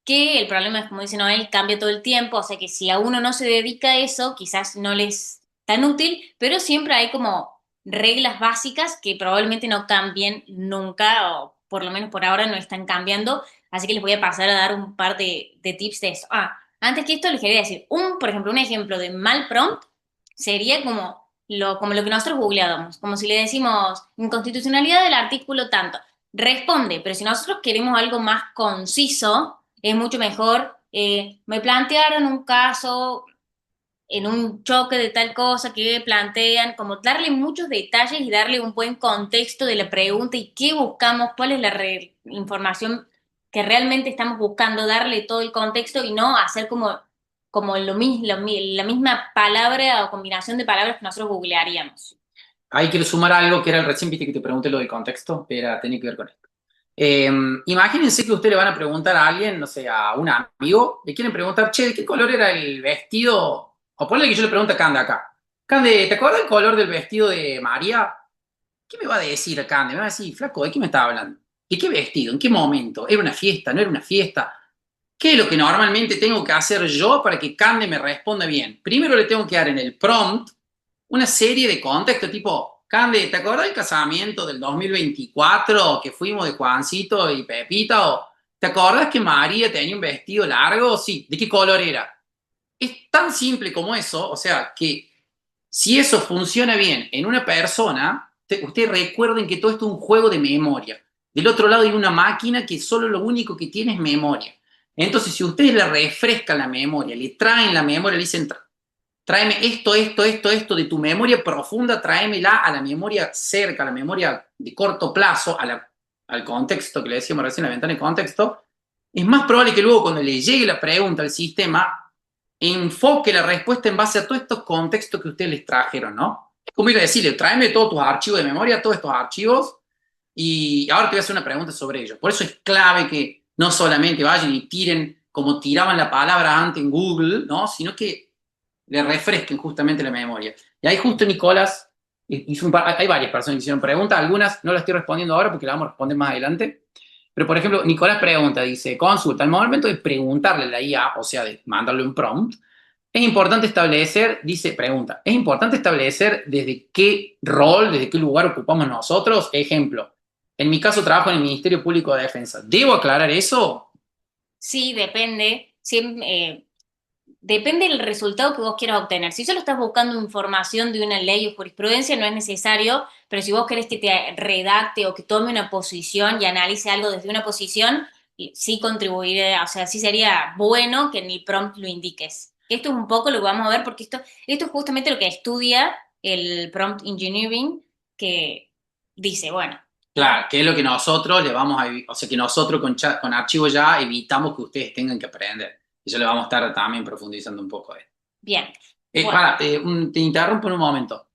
[SPEAKER 1] que el problema es, como dice Noel, cambia todo el tiempo, o sea que si a uno no se dedica a eso, quizás no les es tan útil, pero siempre hay como reglas básicas que probablemente no cambien nunca, o por lo menos por ahora no están cambiando, así que les voy a pasar a dar un par de tips de eso. Antes que esto les quería decir, por ejemplo, un ejemplo de mal prompt sería como lo que nosotros googleábamos, como si le decimos inconstitucionalidad del artículo tanto, responde, pero si nosotros queremos algo más conciso, es mucho mejor, me plantearon un caso en un choque de tal cosa que plantean, como darle muchos detalles y darle un buen contexto de la pregunta y qué buscamos, cuál es la información que realmente estamos buscando, darle todo el contexto y no hacer como lo mismo, la misma palabra o combinación de palabras que nosotros googlearíamos.
[SPEAKER 2] Ahí quiero sumar algo que era el recién, viste que te pregunté lo del contexto, pero tenía que ver con esto. Imagínense que usted le van a preguntar a alguien, no sé, a un amigo, le quieren preguntar, che, ¿de qué color era el vestido? O ponle que yo le pregunto a Cande acá. Cande, ¿te acuerdas del color del vestido de María? ¿Qué me va a decir Cande? Me va a decir, flaco, ¿de qué me está hablando? ¿De qué vestido? ¿En qué momento? ¿Era una fiesta? ¿No era una fiesta? ¿Qué es lo que normalmente tengo que hacer yo para que Cande me responda bien? Primero le tengo que dar en el prompt una serie de contextos, tipo, Cande, ¿te acuerdas del casamiento del 2024 que fuimos de Juancito y Pepita? ¿O te acuerdas que María tenía un vestido largo? Sí, ¿de qué color era? Es tan simple como eso, o sea, que si eso funciona bien en una persona, ustedes recuerden que todo esto es un juego de memoria. Del otro lado hay una máquina que solo lo único que tiene es memoria. Entonces, si ustedes le refrescan la memoria, le traen la memoria, le dicen, tráeme esto de tu memoria profunda, tráemela a la memoria cerca, a la memoria de corto plazo, al contexto que le decíamos recién, la ventana de contexto, es más probable que luego cuando le llegue la pregunta al sistema, enfoque la respuesta en base a todos estos contextos que ustedes les trajeron, ¿no? Es como ir a decirle, tráeme todos tus archivos de memoria, todos estos archivos, y ahora te voy a hacer una pregunta sobre ellos. Por eso es clave que no solamente vayan y tiren como tiraban la palabra antes en Google, ¿no? Sino que le refresquen justamente la memoria. Y ahí justo Nicolás hizo hay varias personas que hicieron preguntas, algunas no las estoy respondiendo ahora porque las vamos a responder más adelante. Pero, por ejemplo, Nicolás pregunta, dice, consulta, al momento de preguntarle a la IA, o sea, de mandarle un prompt, es importante establecer, dice, pregunta, es importante establecer desde qué rol, desde qué lugar ocupamos nosotros. Ejemplo, en mi caso trabajo en el Ministerio Público de Defensa. ¿Debo aclarar eso?
[SPEAKER 1] Sí, depende. Depende del resultado que vos quieras obtener. Si solo estás buscando información de una ley o jurisprudencia, no es necesario, pero si vos querés que te redacte o que tome una posición y analice algo desde una posición, sí contribuiré, o sea, sí sería bueno que en el prompt lo indiques. Esto es un poco lo que vamos a ver, porque esto es justamente lo que estudia el prompt engineering, que dice, bueno,
[SPEAKER 2] Claro, que es lo que nosotros le vamos a, o sea, que nosotros con archivo ya evitamos que ustedes tengan que aprender. Y eso le vamos a estar también profundizando un poco de esto.
[SPEAKER 1] bien, bueno,
[SPEAKER 2] Te interrumpo en un momento.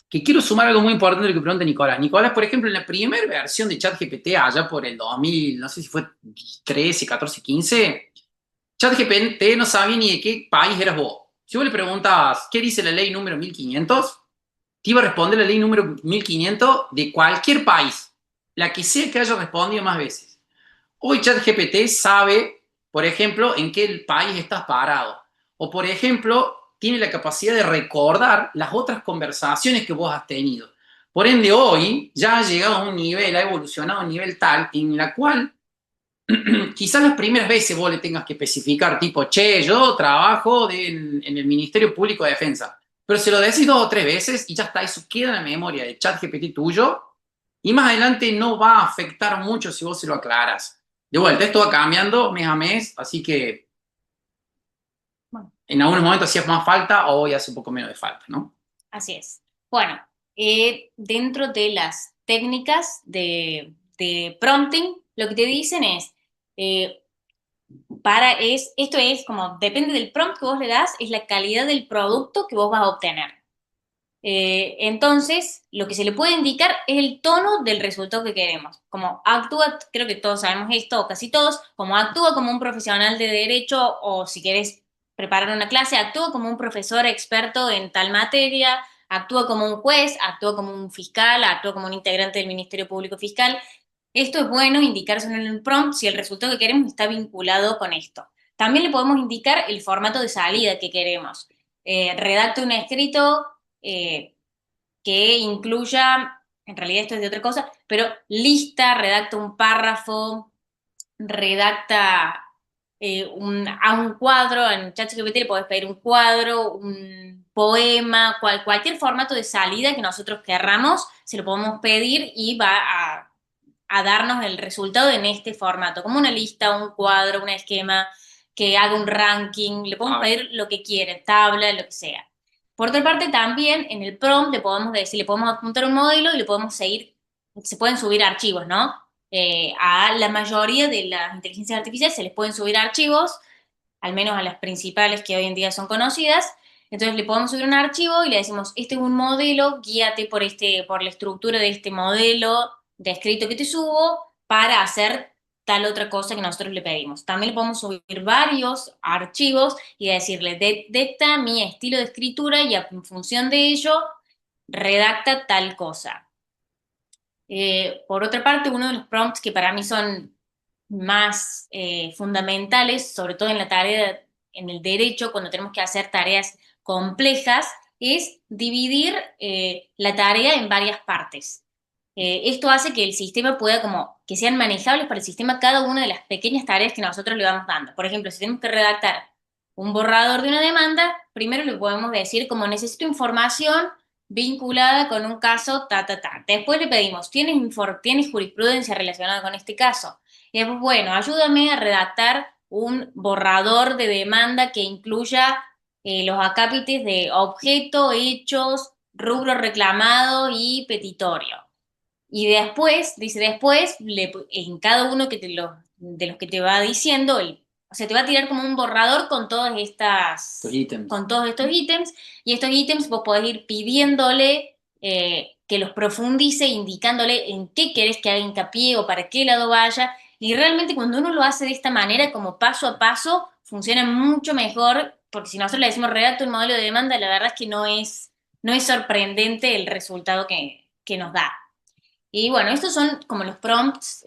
[SPEAKER 2] Que quiero sumar algo muy importante de lo que pregunta Nicolás. Nicolás, por ejemplo, en la primera versión de ChatGPT, allá por el 2000, no sé si fue 13, 14, 15, ChatGPT no sabía ni de qué país eras vos. Si vos le preguntabas, ¿qué dice la ley número 1500? Te iba a responder la ley número 1500 de cualquier país, la que sea que haya respondido más veces. Hoy ChatGPT sabe, por ejemplo, en qué país estás parado. O, por ejemplo, tiene la capacidad de recordar las otras conversaciones que vos has tenido. Por ende, hoy ya ha llegado a un nivel, ha evolucionado a un nivel tal en la cual quizás las primeras veces vos le tengas que especificar, tipo, che, yo trabajo en el Ministerio Público de Defensa. Pero se lo decís 2 o 3 veces y ya está, eso queda en la memoria de ChatGPT tuyo y más adelante no va a afectar mucho si vos se lo aclaras. De vuelta, esto va cambiando mes a mes, así que
[SPEAKER 1] bueno.
[SPEAKER 2] en algunos momentos hacía más falta o hoy hace un poco menos de falta, ¿no?
[SPEAKER 1] Así es. Bueno, dentro de las técnicas de prompting, lo que te dicen es, eh, esto es como, depende del prompt que vos le das, es la calidad del producto que vos vas a obtener. Entonces, lo que se le puede indicar es el tono del resultado que queremos. Como actúa, creo que todos sabemos esto, o casi todos, como actúa como un profesional de derecho, o si querés preparar una clase, actúo como un profesor experto en tal materia, actúo como un juez, actúo como un fiscal, actúo como un integrante del Ministerio Público Fiscal. Esto es bueno indicárselo en el prompt si el resultado que queremos está vinculado con esto. También le podemos indicar el formato de salida que queremos. Redacte un escrito que incluya, en realidad esto es de otra cosa, pero lista, redacta un párrafo, redacta a un cuadro, en ChatGPT le podés pedir un cuadro, un poema, cualquier formato de salida que nosotros querramos, se lo podemos pedir y va a darnos el resultado en este formato, como una lista, un cuadro, un esquema, que haga un ranking, le podemos pedir lo que quiera, tabla, lo que sea. Por otra parte, también en el prompt le podemos decir, le podemos apuntar un modelo y le podemos seguir, se pueden subir archivos, ¿no? A la mayoría de las inteligencias artificiales se les pueden subir archivos, al menos a las principales que hoy en día son conocidas. Entonces le podemos subir un archivo y le decimos, este es un modelo, guíate por la estructura de este modelo descrito que te subo para hacer tal otra cosa que nosotros le pedimos. También le podemos subir varios archivos y decirle, detecta mi estilo de escritura y en función de ello, redacta tal cosa. Por otra parte, uno de los prompts que para mí son más fundamentales, sobre todo en la tarea, en el derecho, cuando tenemos que hacer tareas complejas, es dividir la tarea en varias partes. Esto hace que el sistema pueda como que sean manejables para el sistema cada una de las pequeñas tareas que nosotros le vamos dando. Por ejemplo, si tenemos que redactar un borrador de una demanda, primero le podemos decir como necesito información vinculada con un caso, ta, ta, ta. Después le pedimos, ¿tienes jurisprudencia relacionada con este caso? Y después, bueno, ayúdame a redactar un borrador de demanda que incluya los acápites de objeto, hechos, rubro reclamado y petitorio. Y después, dice después, en cada uno de los que te va diciendo, o sea, te va a tirar como un borrador con con todos estos ítems, y estos ítems vos podés ir pidiéndole que los profundice, indicándole en qué querés que haga hincapié o para qué lado vaya, y realmente cuando uno lo hace de esta manera, como paso a paso, funciona mucho mejor, porque si nosotros le decimos redacta un modelo de demanda, la verdad es que no es sorprendente el resultado que nos da. Y bueno, estos son como los prompts,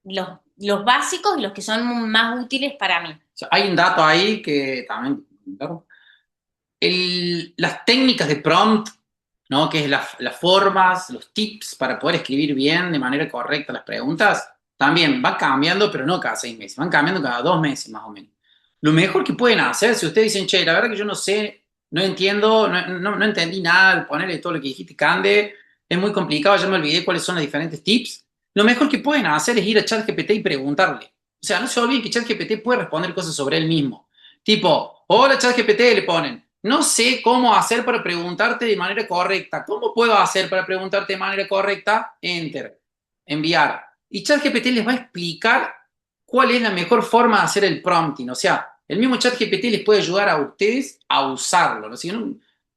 [SPEAKER 1] los básicos y los que son más útiles para mí.
[SPEAKER 2] O sea, hay un dato ahí que también... las técnicas de prompt, ¿no? Que es las formas, los tips para poder escribir bien de manera correcta las preguntas, también van cambiando, pero no cada 6 meses, van cambiando cada 2 meses más o menos. Lo mejor que pueden hacer, si ustedes dicen, che, la verdad que yo no sé, no entiendo, no entendí nada, ponerle todo lo que dijiste, Cande, es muy complicado, ya me olvidé cuáles son los diferentes tips. Lo mejor que pueden hacer es ir a ChatGPT y preguntarle. O sea, no se olviden que ChatGPT puede responder cosas sobre él mismo. Tipo, hola ChatGPT, le ponen. No sé cómo hacer para preguntarte de manera correcta. ¿Cómo puedo hacer para preguntarte de manera correcta? Enter. Enviar. Y ChatGPT les va a explicar cuál es la mejor forma de hacer el prompting. O sea, el mismo ChatGPT les puede ayudar a ustedes a usarlo. Así que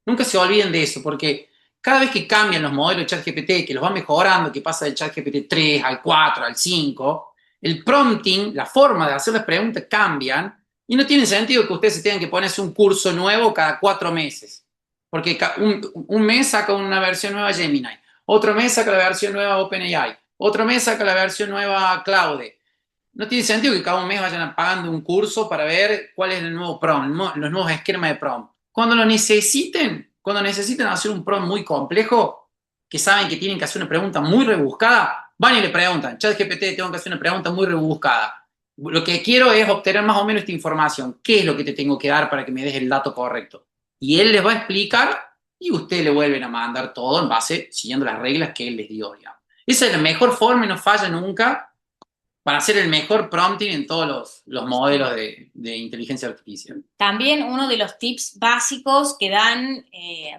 [SPEAKER 2] nunca se olviden de eso, porque cada vez que cambian los modelos de ChatGPT, que los va mejorando, que pasa del ChatGPT 3 al 4, al 5, el prompting, la forma de hacer las preguntas cambian y no tiene sentido que ustedes se tengan que ponerse un curso nuevo cada 4 meses. Porque un mes saca una versión nueva Gemini, otro mes saca la versión nueva OpenAI, otro mes saca la versión nueva Claude. No tiene sentido que cada mes vayan pagando un curso para ver cuál es el nuevo prompt, los nuevos esquemas de prompt. Cuando necesiten hacer un prompt muy complejo, que saben que tienen que hacer una pregunta muy rebuscada, van y le preguntan, ChatGPT, tengo que hacer una pregunta muy rebuscada. Lo que quiero es obtener más o menos esta información. ¿Qué es lo que te tengo que dar para que me des el dato correcto? Y él les va a explicar y ustedes le vuelven a mandar todo en base, siguiendo las reglas que él les dio, digamos. Esa es la mejor forma y no falla nunca para hacer el mejor prompting en todos los modelos de inteligencia artificial.
[SPEAKER 1] También uno de los tips básicos que dan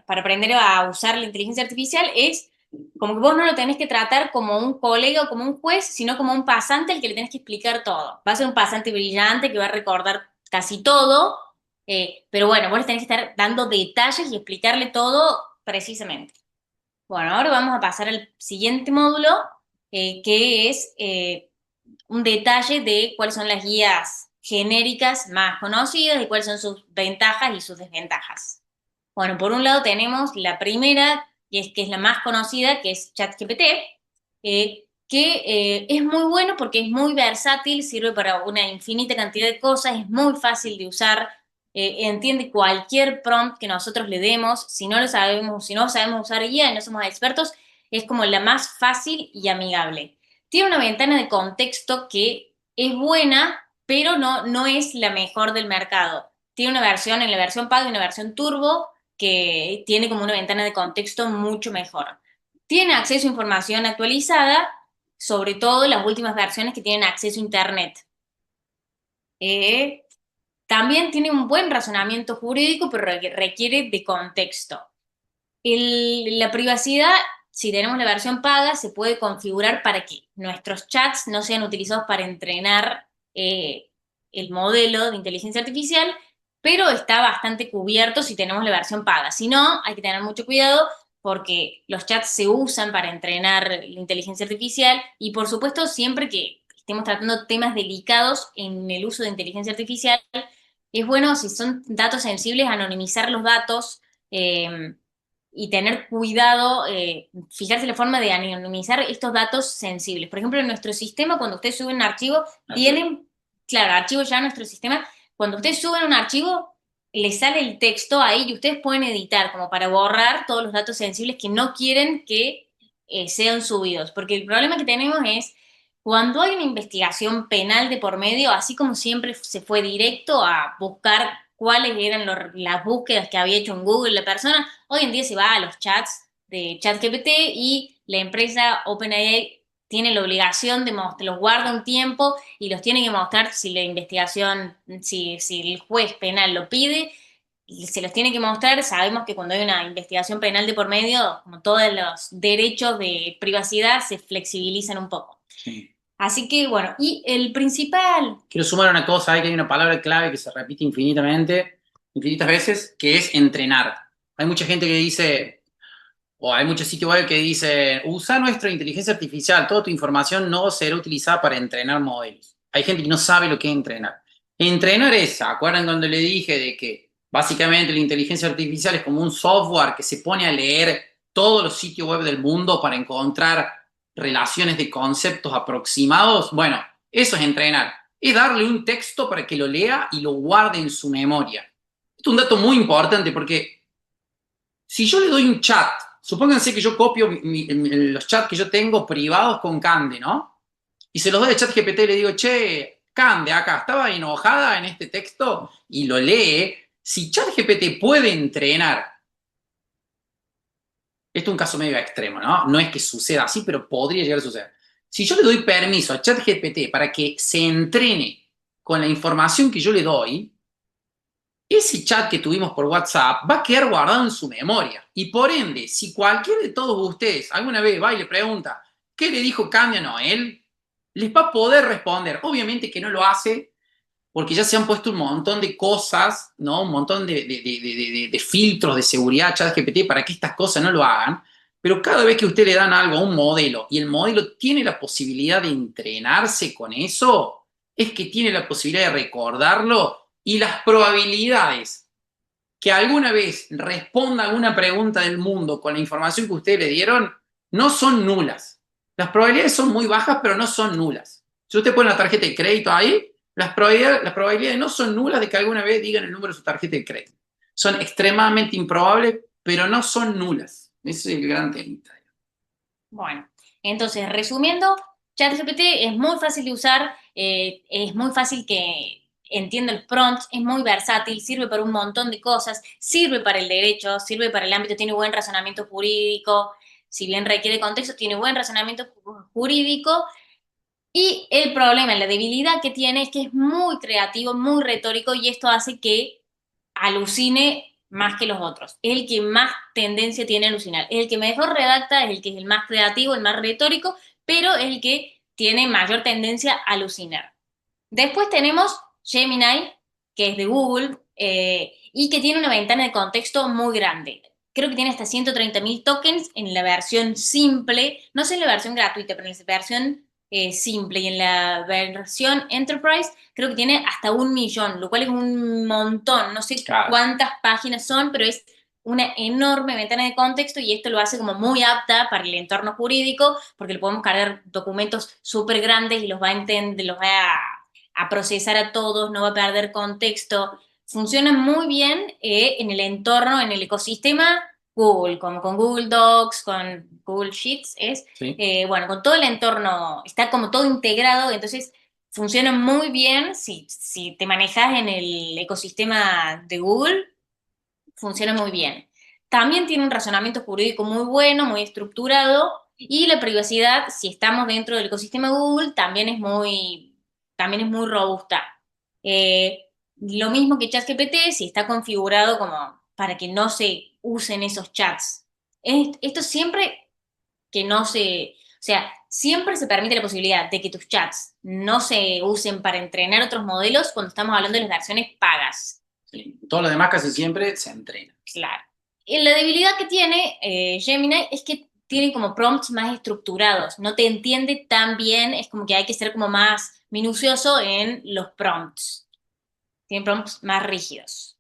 [SPEAKER 1] para aprender a usar la inteligencia artificial es como que vos no lo tenés que tratar como un colega o como un juez, sino como un pasante al que le tenés que explicar todo. Va a ser un pasante brillante que va a recordar casi todo, pero bueno, vos le tenés que estar dando detalles y explicarle todo precisamente. Bueno, ahora vamos a pasar al siguiente módulo, que es un detalle de cuáles son las guías genéricas más conocidas y cuáles son sus ventajas y sus desventajas. Bueno, por un lado tenemos la primera, que es la más conocida, que es ChatGPT, que es muy bueno porque es muy versátil, sirve para una infinita cantidad de cosas, es muy fácil de usar, entiende cualquier prompt que nosotros le demos. Si no lo sabemos, si no sabemos usar guía y no somos expertos, es como la más fácil y amigable. Tiene una ventana de contexto que es buena, pero no es la mejor del mercado. Tiene una versión, en la versión paga y una versión turbo, que tiene como una ventana de contexto mucho mejor. Tiene acceso a información actualizada, sobre todo las últimas versiones que tienen acceso a Internet. Eh, También tiene un buen razonamiento jurídico, pero requiere de contexto. La privacidad, si tenemos la versión paga, se puede configurar para que nuestros chats no sean utilizados para entrenar el modelo de inteligencia artificial, pero está bastante cubierto si tenemos la versión paga. Si no, hay que tener mucho cuidado porque los chats se usan para entrenar la inteligencia artificial y, por supuesto, siempre que estemos tratando temas delicados en el uso de inteligencia artificial, es bueno, si son datos sensibles, anonimizar los datos. Y tener cuidado, fijarse la forma de anonimizar estos datos sensibles. Por ejemplo, en nuestro sistema, cuando usted sube un archivo, tienen, claro, archivo ya en nuestro sistema, cuando usted sube un archivo, le sale el texto ahí y ustedes pueden editar como para borrar todos los datos sensibles que no quieren que sean subidos. Porque el problema que tenemos es cuando hay una investigación penal de por medio, así como siempre se fue directo a buscar cuáles eran las búsquedas que había hecho en Google la persona, hoy en día se va a los chats de ChatGPT y la empresa OpenAI tiene la obligación de los guarda un tiempo y los tiene que mostrar si la investigación, si el juez penal lo pide, y se los tiene que mostrar. Sabemos que cuando hay una investigación penal de por medio, como todos los derechos de privacidad se flexibilizan un poco.
[SPEAKER 2] Sí.
[SPEAKER 1] Así que bueno, y el principal...
[SPEAKER 2] Quiero sumar una cosa, hay que hay una palabra clave que se repite infinitas veces, que es entrenar. Hay mucha gente que dice, o hay muchos sitios web que dicen, usa nuestra inteligencia artificial, toda tu información no será utilizada para entrenar modelos. Hay gente que no sabe lo que es entrenar. Entrenar es, ¿se acuerdan cuando le dije de que básicamente la inteligencia artificial es como un software que se pone a leer todos los sitios web del mundo para encontrar relaciones de conceptos aproximados? Bueno, eso es entrenar. Es darle un texto para que lo lea y lo guarde en su memoria. Esto es un dato muy importante porque si yo le doy un chat, supónganse que yo copio los chats que yo tengo privados con Cande, ¿no? Y se los doy a ChatGPT y le digo, che, Cande, acá estaba enojada en este texto y lo lee. Si ChatGPT puede entrenar, esto es un caso medio extremo, ¿no? No es que suceda así, pero podría llegar a suceder. Si yo le doy permiso a ChatGPT para que se entrene con la información que yo le doy, ese chat que tuvimos por WhatsApp va a quedar guardado en su memoria. Y por ende, si cualquiera de todos ustedes alguna vez va y le pregunta, ¿qué le dijo Candy a Noel? Les va a poder responder. Obviamente que no lo hace porque ya se han puesto un montón de cosas, ¿no? Un montón de filtros de seguridad a ChatGPT para que estas cosas no lo hagan. Pero cada vez que usted le dan algo a un modelo y el modelo tiene la posibilidad de entrenarse con eso, es que tiene la posibilidad de recordarlo y las probabilidades que alguna vez responda alguna pregunta del mundo con la información que ustedes le dieron no son nulas. Las probabilidades son muy bajas, pero no son nulas. Si usted pone la tarjeta de crédito ahí, las probabilidades no son nulas de que alguna vez digan el número de su tarjeta de crédito. Son extremadamente improbables, pero no son nulas. Ese es el gran tema.
[SPEAKER 1] Bueno, entonces, resumiendo, ChatGPT es muy fácil de usar, es muy fácil que entienda los prompts, es muy versátil, sirve para un montón de cosas, sirve para el derecho, sirve para el ámbito, tiene buen razonamiento jurídico, si bien requiere contexto, tiene buen razonamiento jurídico. Y el problema, la debilidad que tiene es que es muy creativo, muy retórico y esto hace que alucine más que los otros. Es el que más tendencia tiene a alucinar. Es el que mejor redacta, es el que es el más creativo, el más retórico, pero es el que tiene mayor tendencia a alucinar. Después tenemos Gemini, que es de Google, y que tiene una ventana de contexto muy grande. Creo que tiene hasta 130.000 tokens en la versión simple, no sé en la versión gratuita, pero en la versión simple, y en la versión Enterprise creo que tiene hasta 1 millón, lo cual es un montón. No sé
[SPEAKER 2] Claro.
[SPEAKER 1] cuántas páginas son, pero es una enorme ventana de contexto, y esto lo hace como muy apta para el entorno jurídico, porque le podemos cargar documentos súper grandes y los va a procesar a todos, no va a perder contexto. Funciona muy bien en el entorno, en el ecosistema Google, como con Google Docs, con Google Sheets,
[SPEAKER 2] Sí.
[SPEAKER 1] bueno, con todo el entorno, está como todo integrado, entonces funciona muy bien si te manejas en el ecosistema de Google, funciona muy bien. También tiene un razonamiento jurídico muy bueno, muy estructurado, y la privacidad, si estamos dentro del ecosistema Google, también es muy robusta. Lo mismo que ChatGPT, si está configurado como para que no se usen esos chats. Esto siempre que no se, o sea, siempre se permite la posibilidad de que tus chats no se usen para entrenar otros modelos cuando estamos hablando de las versiones pagas.
[SPEAKER 2] Sí. Todo lo demás casi siempre se entrena.
[SPEAKER 1] Claro. Y la debilidad que tiene Gemini es que tiene como prompts más estructurados, no te entiende tan bien, es como que hay que ser como más minucioso en los prompts. Tiene prompts más rígidos.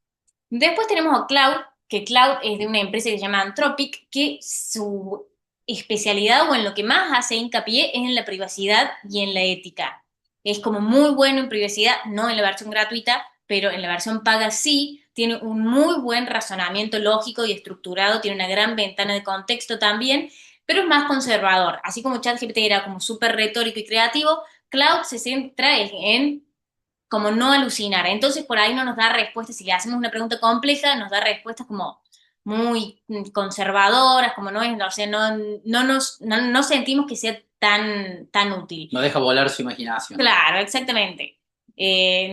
[SPEAKER 1] Después tenemos a Cloud, que Cloud es de una empresa que se llama Anthropic, que su especialidad o en lo que más hace hincapié es en la privacidad y en la ética. Es como muy bueno en privacidad, no en la versión gratuita, pero en la versión paga sí, tiene un muy buen razonamiento lógico y estructurado, tiene una gran ventana de contexto también, pero es más conservador. Así como ChatGPT era como súper retórico y creativo, Cloud se centra en como no alucinar. Entonces por ahí no nos da respuestas, si le hacemos una pregunta compleja, nos da respuestas como muy conservadoras, como no es, o sea, no sentimos que sea tan útil.
[SPEAKER 2] No deja volar su imaginación.
[SPEAKER 1] Claro, exactamente.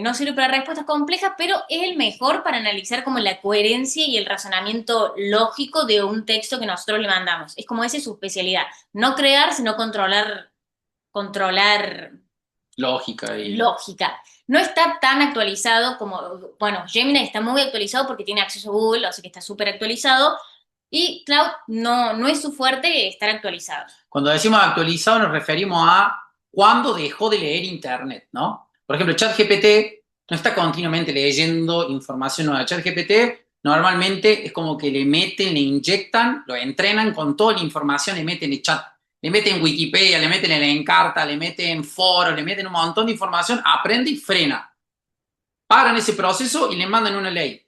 [SPEAKER 1] No sirve para respuestas complejas, pero es el mejor para analizar como la coherencia y el razonamiento lógico de un texto que nosotros le mandamos. Es como esa es su especialidad. No crear, sino controlar
[SPEAKER 2] Lógica y...
[SPEAKER 1] lógica. No está tan actualizado como, bueno, Gemini está muy actualizado porque tiene acceso a Google, así que está súper actualizado, y Cloud no es su fuerte estar actualizado.
[SPEAKER 2] Cuando decimos actualizado nos referimos a cuándo dejó de leer Internet, ¿no? Por ejemplo, ChatGPT no está continuamente leyendo información nueva. ChatGPT normalmente es como que le meten, le inyectan, lo entrenan con toda la información, le meten en chat, le meten Wikipedia, le meten en Encarta, le meten foros, le meten un montón de información, aprende y frena. Paran ese proceso y le mandan una ley,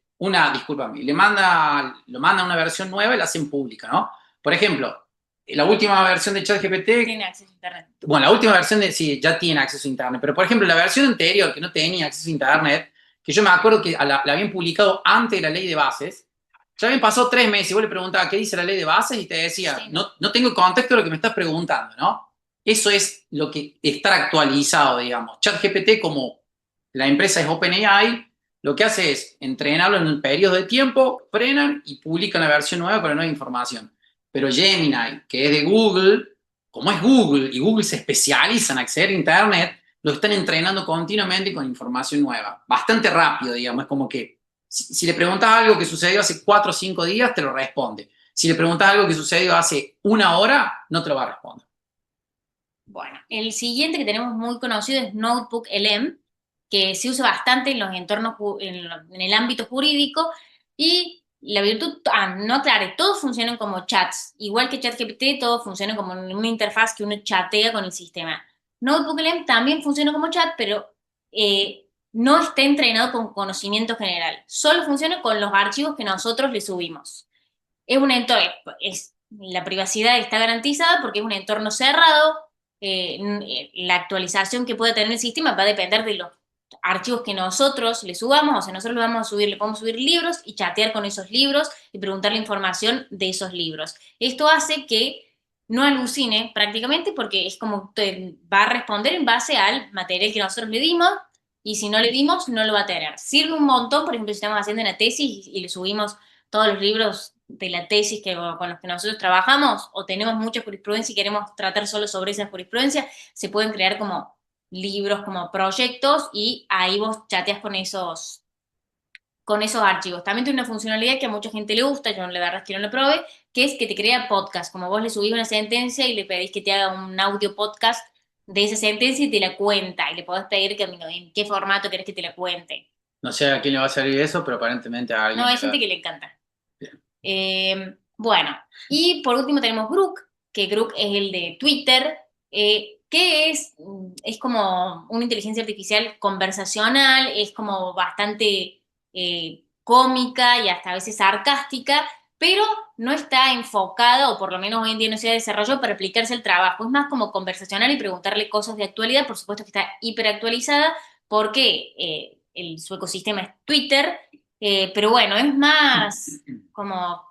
[SPEAKER 2] discúlpame, lo mandan una versión nueva y la hacen pública, ¿no? Por ejemplo, la última versión de ChatGPT...
[SPEAKER 1] Tiene acceso a Internet.
[SPEAKER 2] Bueno, la última versión sí, ya tiene acceso a Internet, pero por ejemplo, la versión anterior que no tenía acceso a Internet, que yo me acuerdo que la habían publicado antes de la ley de bases, ya habían pasado 3 meses y vos le preguntabas qué dice la ley de bases y te decía,
[SPEAKER 1] Sí.
[SPEAKER 2] no tengo contexto de lo que me estás preguntando, ¿no? Eso es lo que estar actualizado, digamos. ChatGPT, como la empresa es OpenAI, lo que hace es entrenarlo en un periodo de tiempo, frenan y publican la versión nueva con la nueva información. Pero Gemini, que es de Google, como es Google y Google se especializa en acceder a Internet, lo están entrenando continuamente con información nueva. Bastante rápido, digamos. Es como que si le preguntas algo que sucedió hace 4 o 5 días, te lo responde. Si le preguntas algo que sucedió hace 1 hora, no te lo va a responder.
[SPEAKER 1] Bueno, el siguiente que tenemos muy conocido es NotebookLM, que se usa bastante en los entornos, en el ámbito jurídico, y la virtud, no aclaré, todos funcionan como chats, igual que ChatGPT, todos funcionan como una interfaz que uno chatea con el sistema. NotebookLM también funciona como chat, pero no está entrenado con conocimiento general, solo funciona con los archivos que nosotros le subimos. Es un entorno, la privacidad está garantizada porque es un entorno cerrado. La actualización que puede tener el sistema va a depender de los archivos que nosotros le subamos. O sea, nosotros le podemos subir libros y chatear con esos libros y preguntarle información de esos libros. Esto hace que no alucine prácticamente, porque es como te va a responder en base al material que nosotros le dimos, y si no le dimos, no lo va a tener. Sirve un montón, por ejemplo, si estamos haciendo una tesis y le subimos todos los libros de la tesis con los que nosotros trabajamos, o tenemos mucha jurisprudencia y queremos tratar solo sobre esa jurisprudencia, se pueden crear como libros, como proyectos, y ahí vos chateas con esos archivos. También tiene una funcionalidad que a mucha gente le gusta, yo la verdad es que no lo probé, que es que te crea podcast. Como vos le subís una sentencia y le pedís que te haga un audio podcast de esa sentencia y te la cuenta, y le podés pedir que en qué formato querés que te la cuente.
[SPEAKER 2] No sé a quién le va a servir eso, pero aparentemente a
[SPEAKER 1] No,
[SPEAKER 2] alguien
[SPEAKER 1] hay
[SPEAKER 2] le va.
[SPEAKER 1] gente que le encanta.
[SPEAKER 2] Bien.
[SPEAKER 1] Bueno, y por último tenemos Grok, que Grok es el de Twitter, que es como una inteligencia artificial conversacional, es como bastante cómica y hasta a veces sarcástica, pero no está enfocada, o por lo menos hoy en día no se ha desarrollado para aplicarse al trabajo. Es más como conversacional y preguntarle cosas de actualidad, por supuesto que está hiperactualizada, porque su ecosistema es Twitter, pero bueno, es más como,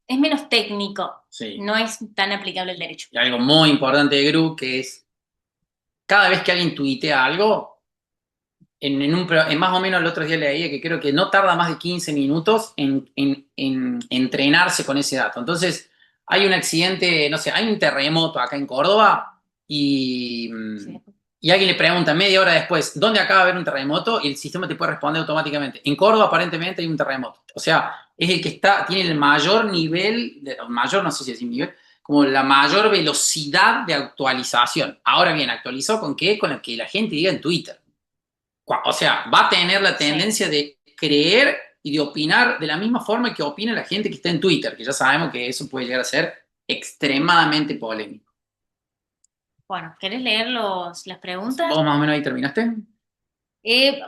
[SPEAKER 1] es menos técnico,
[SPEAKER 2] Sí.
[SPEAKER 1] no es tan aplicable el derecho.
[SPEAKER 2] Y algo muy importante de Gru, que es cada vez que alguien tuitea algo, en más o menos el otro día leía que creo que no tarda más de 15 minutos en entrenarse con ese dato. Entonces, hay un accidente, no sé, hay un terremoto acá en Córdoba
[SPEAKER 1] Sí.
[SPEAKER 2] y alguien le pregunta media hora después, ¿dónde acaba de haber un terremoto? Y el sistema te puede responder automáticamente. En Córdoba aparentemente hay un terremoto. O sea, es el que tiene el mayor nivel, mayor, no sé si es nivel, como la mayor velocidad de actualización. Ahora bien, ¿actualizó con qué? Con lo que la gente diga en Twitter. O sea, va a tener la
[SPEAKER 1] Sí.
[SPEAKER 2] tendencia de creer y de opinar de la misma forma que opina la gente que está en Twitter, que ya sabemos que eso puede llegar a ser extremadamente polémico.
[SPEAKER 1] Bueno, ¿querés leer las preguntas?
[SPEAKER 2] ¿Vos más o menos ahí terminaste?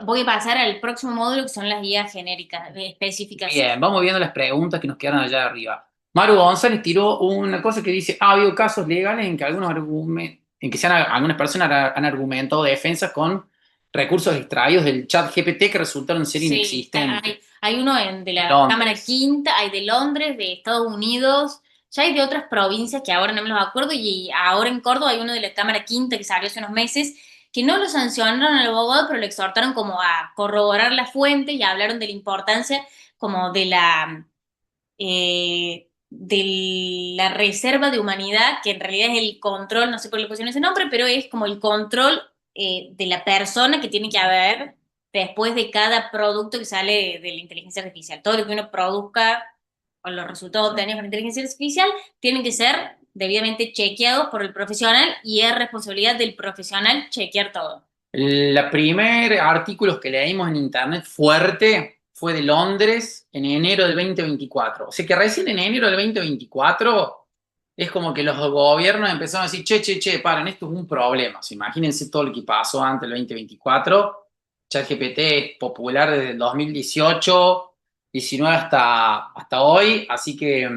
[SPEAKER 1] Voy a pasar al próximo módulo que son las guías genéricas, específicas.
[SPEAKER 2] Bien, vamos viendo las preguntas que nos quedaron allá arriba. Maru González tiró una cosa que dice, ha habido casos legales en que algunas personas han argumentado defensas con recursos extraídos del chat GPT que resultaron ser
[SPEAKER 1] Sí,
[SPEAKER 2] inexistentes.
[SPEAKER 1] hay uno de
[SPEAKER 2] De
[SPEAKER 1] la Cámara
[SPEAKER 2] Londres.
[SPEAKER 1] Quinta, hay de Londres, de Estados Unidos, ya hay de otras provincias que ahora no me los acuerdo, y ahora en Córdoba hay uno de la Cámara Quinta que salió hace unos meses, que no lo sancionaron al abogado, pero lo exhortaron como a corroborar la fuente y hablaron de la importancia como de la reserva de humanidad, que en realidad es el control, no sé por qué le pusieron ese nombre, pero es como el control de la persona que tiene que haber después de cada producto que sale de la inteligencia artificial. Todo lo que uno produzca o los resultados obtenidos con la inteligencia artificial tienen que ser debidamente chequeados por el profesional, y es responsabilidad del profesional chequear todo.
[SPEAKER 2] El primer artículo que leímos en internet fuerte fue de Londres en enero del 2024. O sea que recién en enero del 2024 es como que los gobiernos empezaron a decir, che, paren, esto es un problema. O sea, imagínense todo lo que pasó antes del 2024. ChatGPT es popular desde el 2018, 19 hasta hoy, así que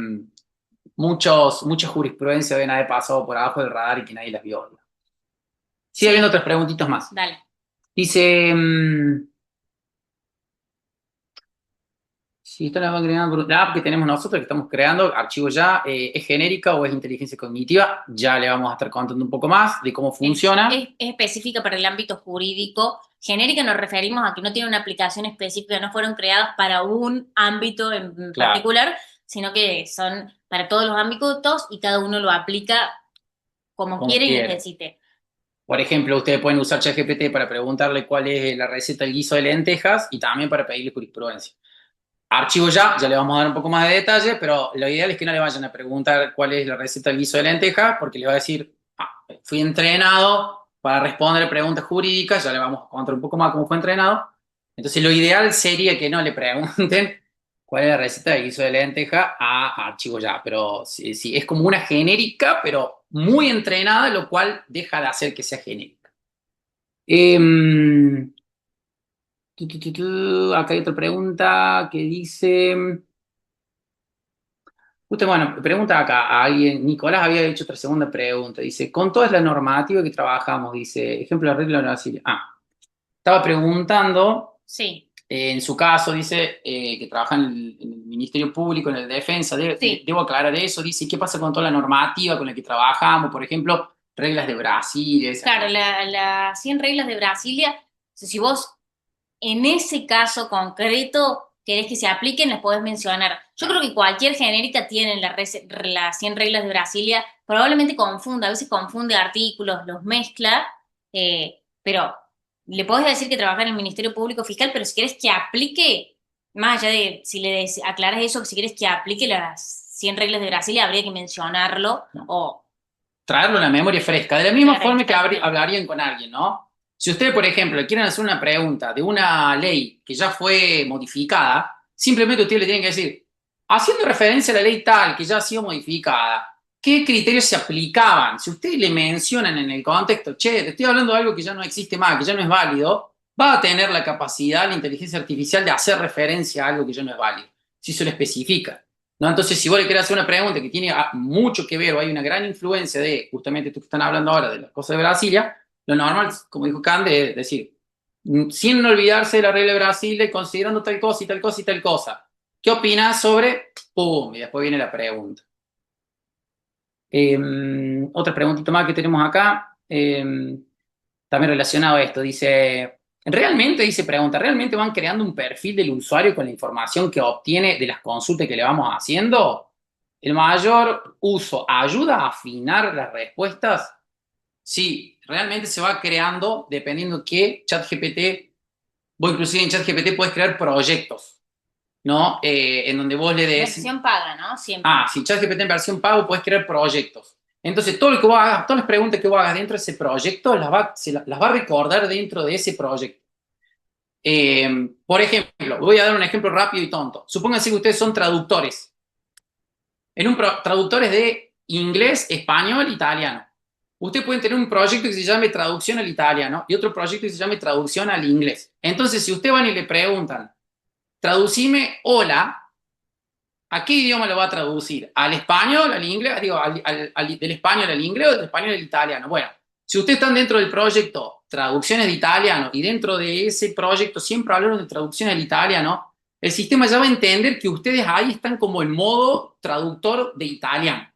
[SPEAKER 2] mucha jurisprudencia deben haber pasado por abajo del radar y que nadie las vio. Sigue habiendo
[SPEAKER 1] Sí,
[SPEAKER 2] otras preguntitas más.
[SPEAKER 1] dale.
[SPEAKER 2] Dice, si está la app que tenemos nosotros, que estamos creando, archivo ya, ¿es genérica o es inteligencia cognitiva? Ya le vamos a estar contando un poco más de cómo funciona.
[SPEAKER 1] Es específica para el ámbito jurídico. Genérica nos referimos a que no tiene una aplicación específica, no fueron creadas para un ámbito en
[SPEAKER 2] Claro,
[SPEAKER 1] particular, sino que son para todos los ámbitos y cada uno lo aplica como
[SPEAKER 2] como
[SPEAKER 1] quiere y
[SPEAKER 2] quiera.
[SPEAKER 1] necesite.
[SPEAKER 2] Por ejemplo, ustedes pueden usar ChatGPT para preguntarle cuál es la receta del guiso de lentejas y también para pedirle jurisprudencia. Archivo ya le vamos a dar un poco más de detalle, pero lo ideal es que no le vayan a preguntar cuál es la receta del guiso de lentejas, porque le va a decir, fui entrenado para responder preguntas jurídicas, ya le vamos a contar un poco más cómo fue entrenado. Entonces, lo ideal sería que no le pregunten cuál es la receta del guiso de lenteja a archivo ya, pero sí, es como una genérica, pero muy entrenada, lo cual deja de hacer que sea genérica. Em, Acá hay otra pregunta que dice, justo, bueno, pregunta acá a alguien, Nicolás había hecho otra segunda pregunta, dice, con toda la normativa que trabajamos, dice, ejemplo de regla de Brasil. Estaba preguntando,
[SPEAKER 1] Sí,
[SPEAKER 2] en su caso, dice, que trabaja en el Ministerio Público, en el de Defensa,
[SPEAKER 1] sí.
[SPEAKER 2] debo aclarar eso, dice, ¿qué pasa con toda la normativa con la que trabajamos? Por ejemplo, reglas de Brasil, esas
[SPEAKER 1] Claro,
[SPEAKER 2] cosas.
[SPEAKER 1] las 100 reglas de Brasilia, si vos en ese caso concreto querés que se apliquen, las podés mencionar. Yo creo que cualquier genérica tiene las 100 reglas de Brasilia, probablemente confunda, a veces confunde artículos, los mezcla, pero le podés decir que trabaja en el Ministerio Público Fiscal, pero si querés que aplique, más allá de si aclaras eso, si querés que aplique las 100 reglas de Brasilia, habría que mencionarlo,
[SPEAKER 2] No.
[SPEAKER 1] o
[SPEAKER 2] traerlo a la memoria fresca, de la misma
[SPEAKER 1] Claro,
[SPEAKER 2] forma que
[SPEAKER 1] exacto.
[SPEAKER 2] hablarían con alguien, ¿no? Si ustedes, por ejemplo, le quieren hacer una pregunta de una ley que ya fue modificada, simplemente ustedes le tienen que decir, haciendo referencia a la ley tal que ya ha sido modificada, ¿qué criterios se aplicaban? Si ustedes le mencionan en el contexto, che, te estoy hablando de algo que ya no existe más, que ya no es válido, va a tener la capacidad, la inteligencia artificial, de hacer referencia a algo que ya no es válido, si se lo especifica. ¿No? Entonces, si vos le querés hacer una pregunta que tiene mucho que ver o hay una gran influencia de justamente esto que están hablando ahora de las cosas de Brasilia, lo normal, como dijo Cande, es decir, sin olvidarse de la regla de Brasilia y considerando tal cosa y tal cosa y tal cosa. ¿Qué opinas sobre? ¡Pum! Y después viene la pregunta. Otra preguntita más que tenemos acá, también relacionado a esto, dice, ¿realmente, dice pregunta, realmente van creando un perfil del usuario con la información que obtiene de las consultas que le vamos haciendo? ¿El mayor uso ayuda a afinar las respuestas? Sí, realmente se va creando dependiendo qué ChatGPT, vos inclusive en ChatGPT puedes crear proyectos, ¿no? En donde vos le des.
[SPEAKER 1] Versión paga, ¿no? Siempre.
[SPEAKER 2] Si ChatGPT en versión pago, puedes crear proyectos. Entonces, todo lo que vos hagas, todas las preguntas que vos hagas dentro de ese proyecto, las va a recordar dentro de ese proyecto. Por ejemplo, voy a dar un ejemplo rápido y tonto. Supónganse que ustedes son traductores. Traductores de inglés, español, italiano. Ustedes pueden tener un proyecto que se llame traducción al italiano y otro proyecto que se llame traducción al inglés. Entonces, si ustedes van y le preguntan, traducime hola, ¿a qué idioma lo va a traducir? ¿Al español, al inglés? Digo, del español al inglés o del español al italiano. Bueno, si ustedes están dentro del proyecto traducciones de italiano y dentro de ese proyecto siempre hablaron de traducción al italiano, el sistema ya va a entender que ustedes ahí están como en modo traductor de italiano.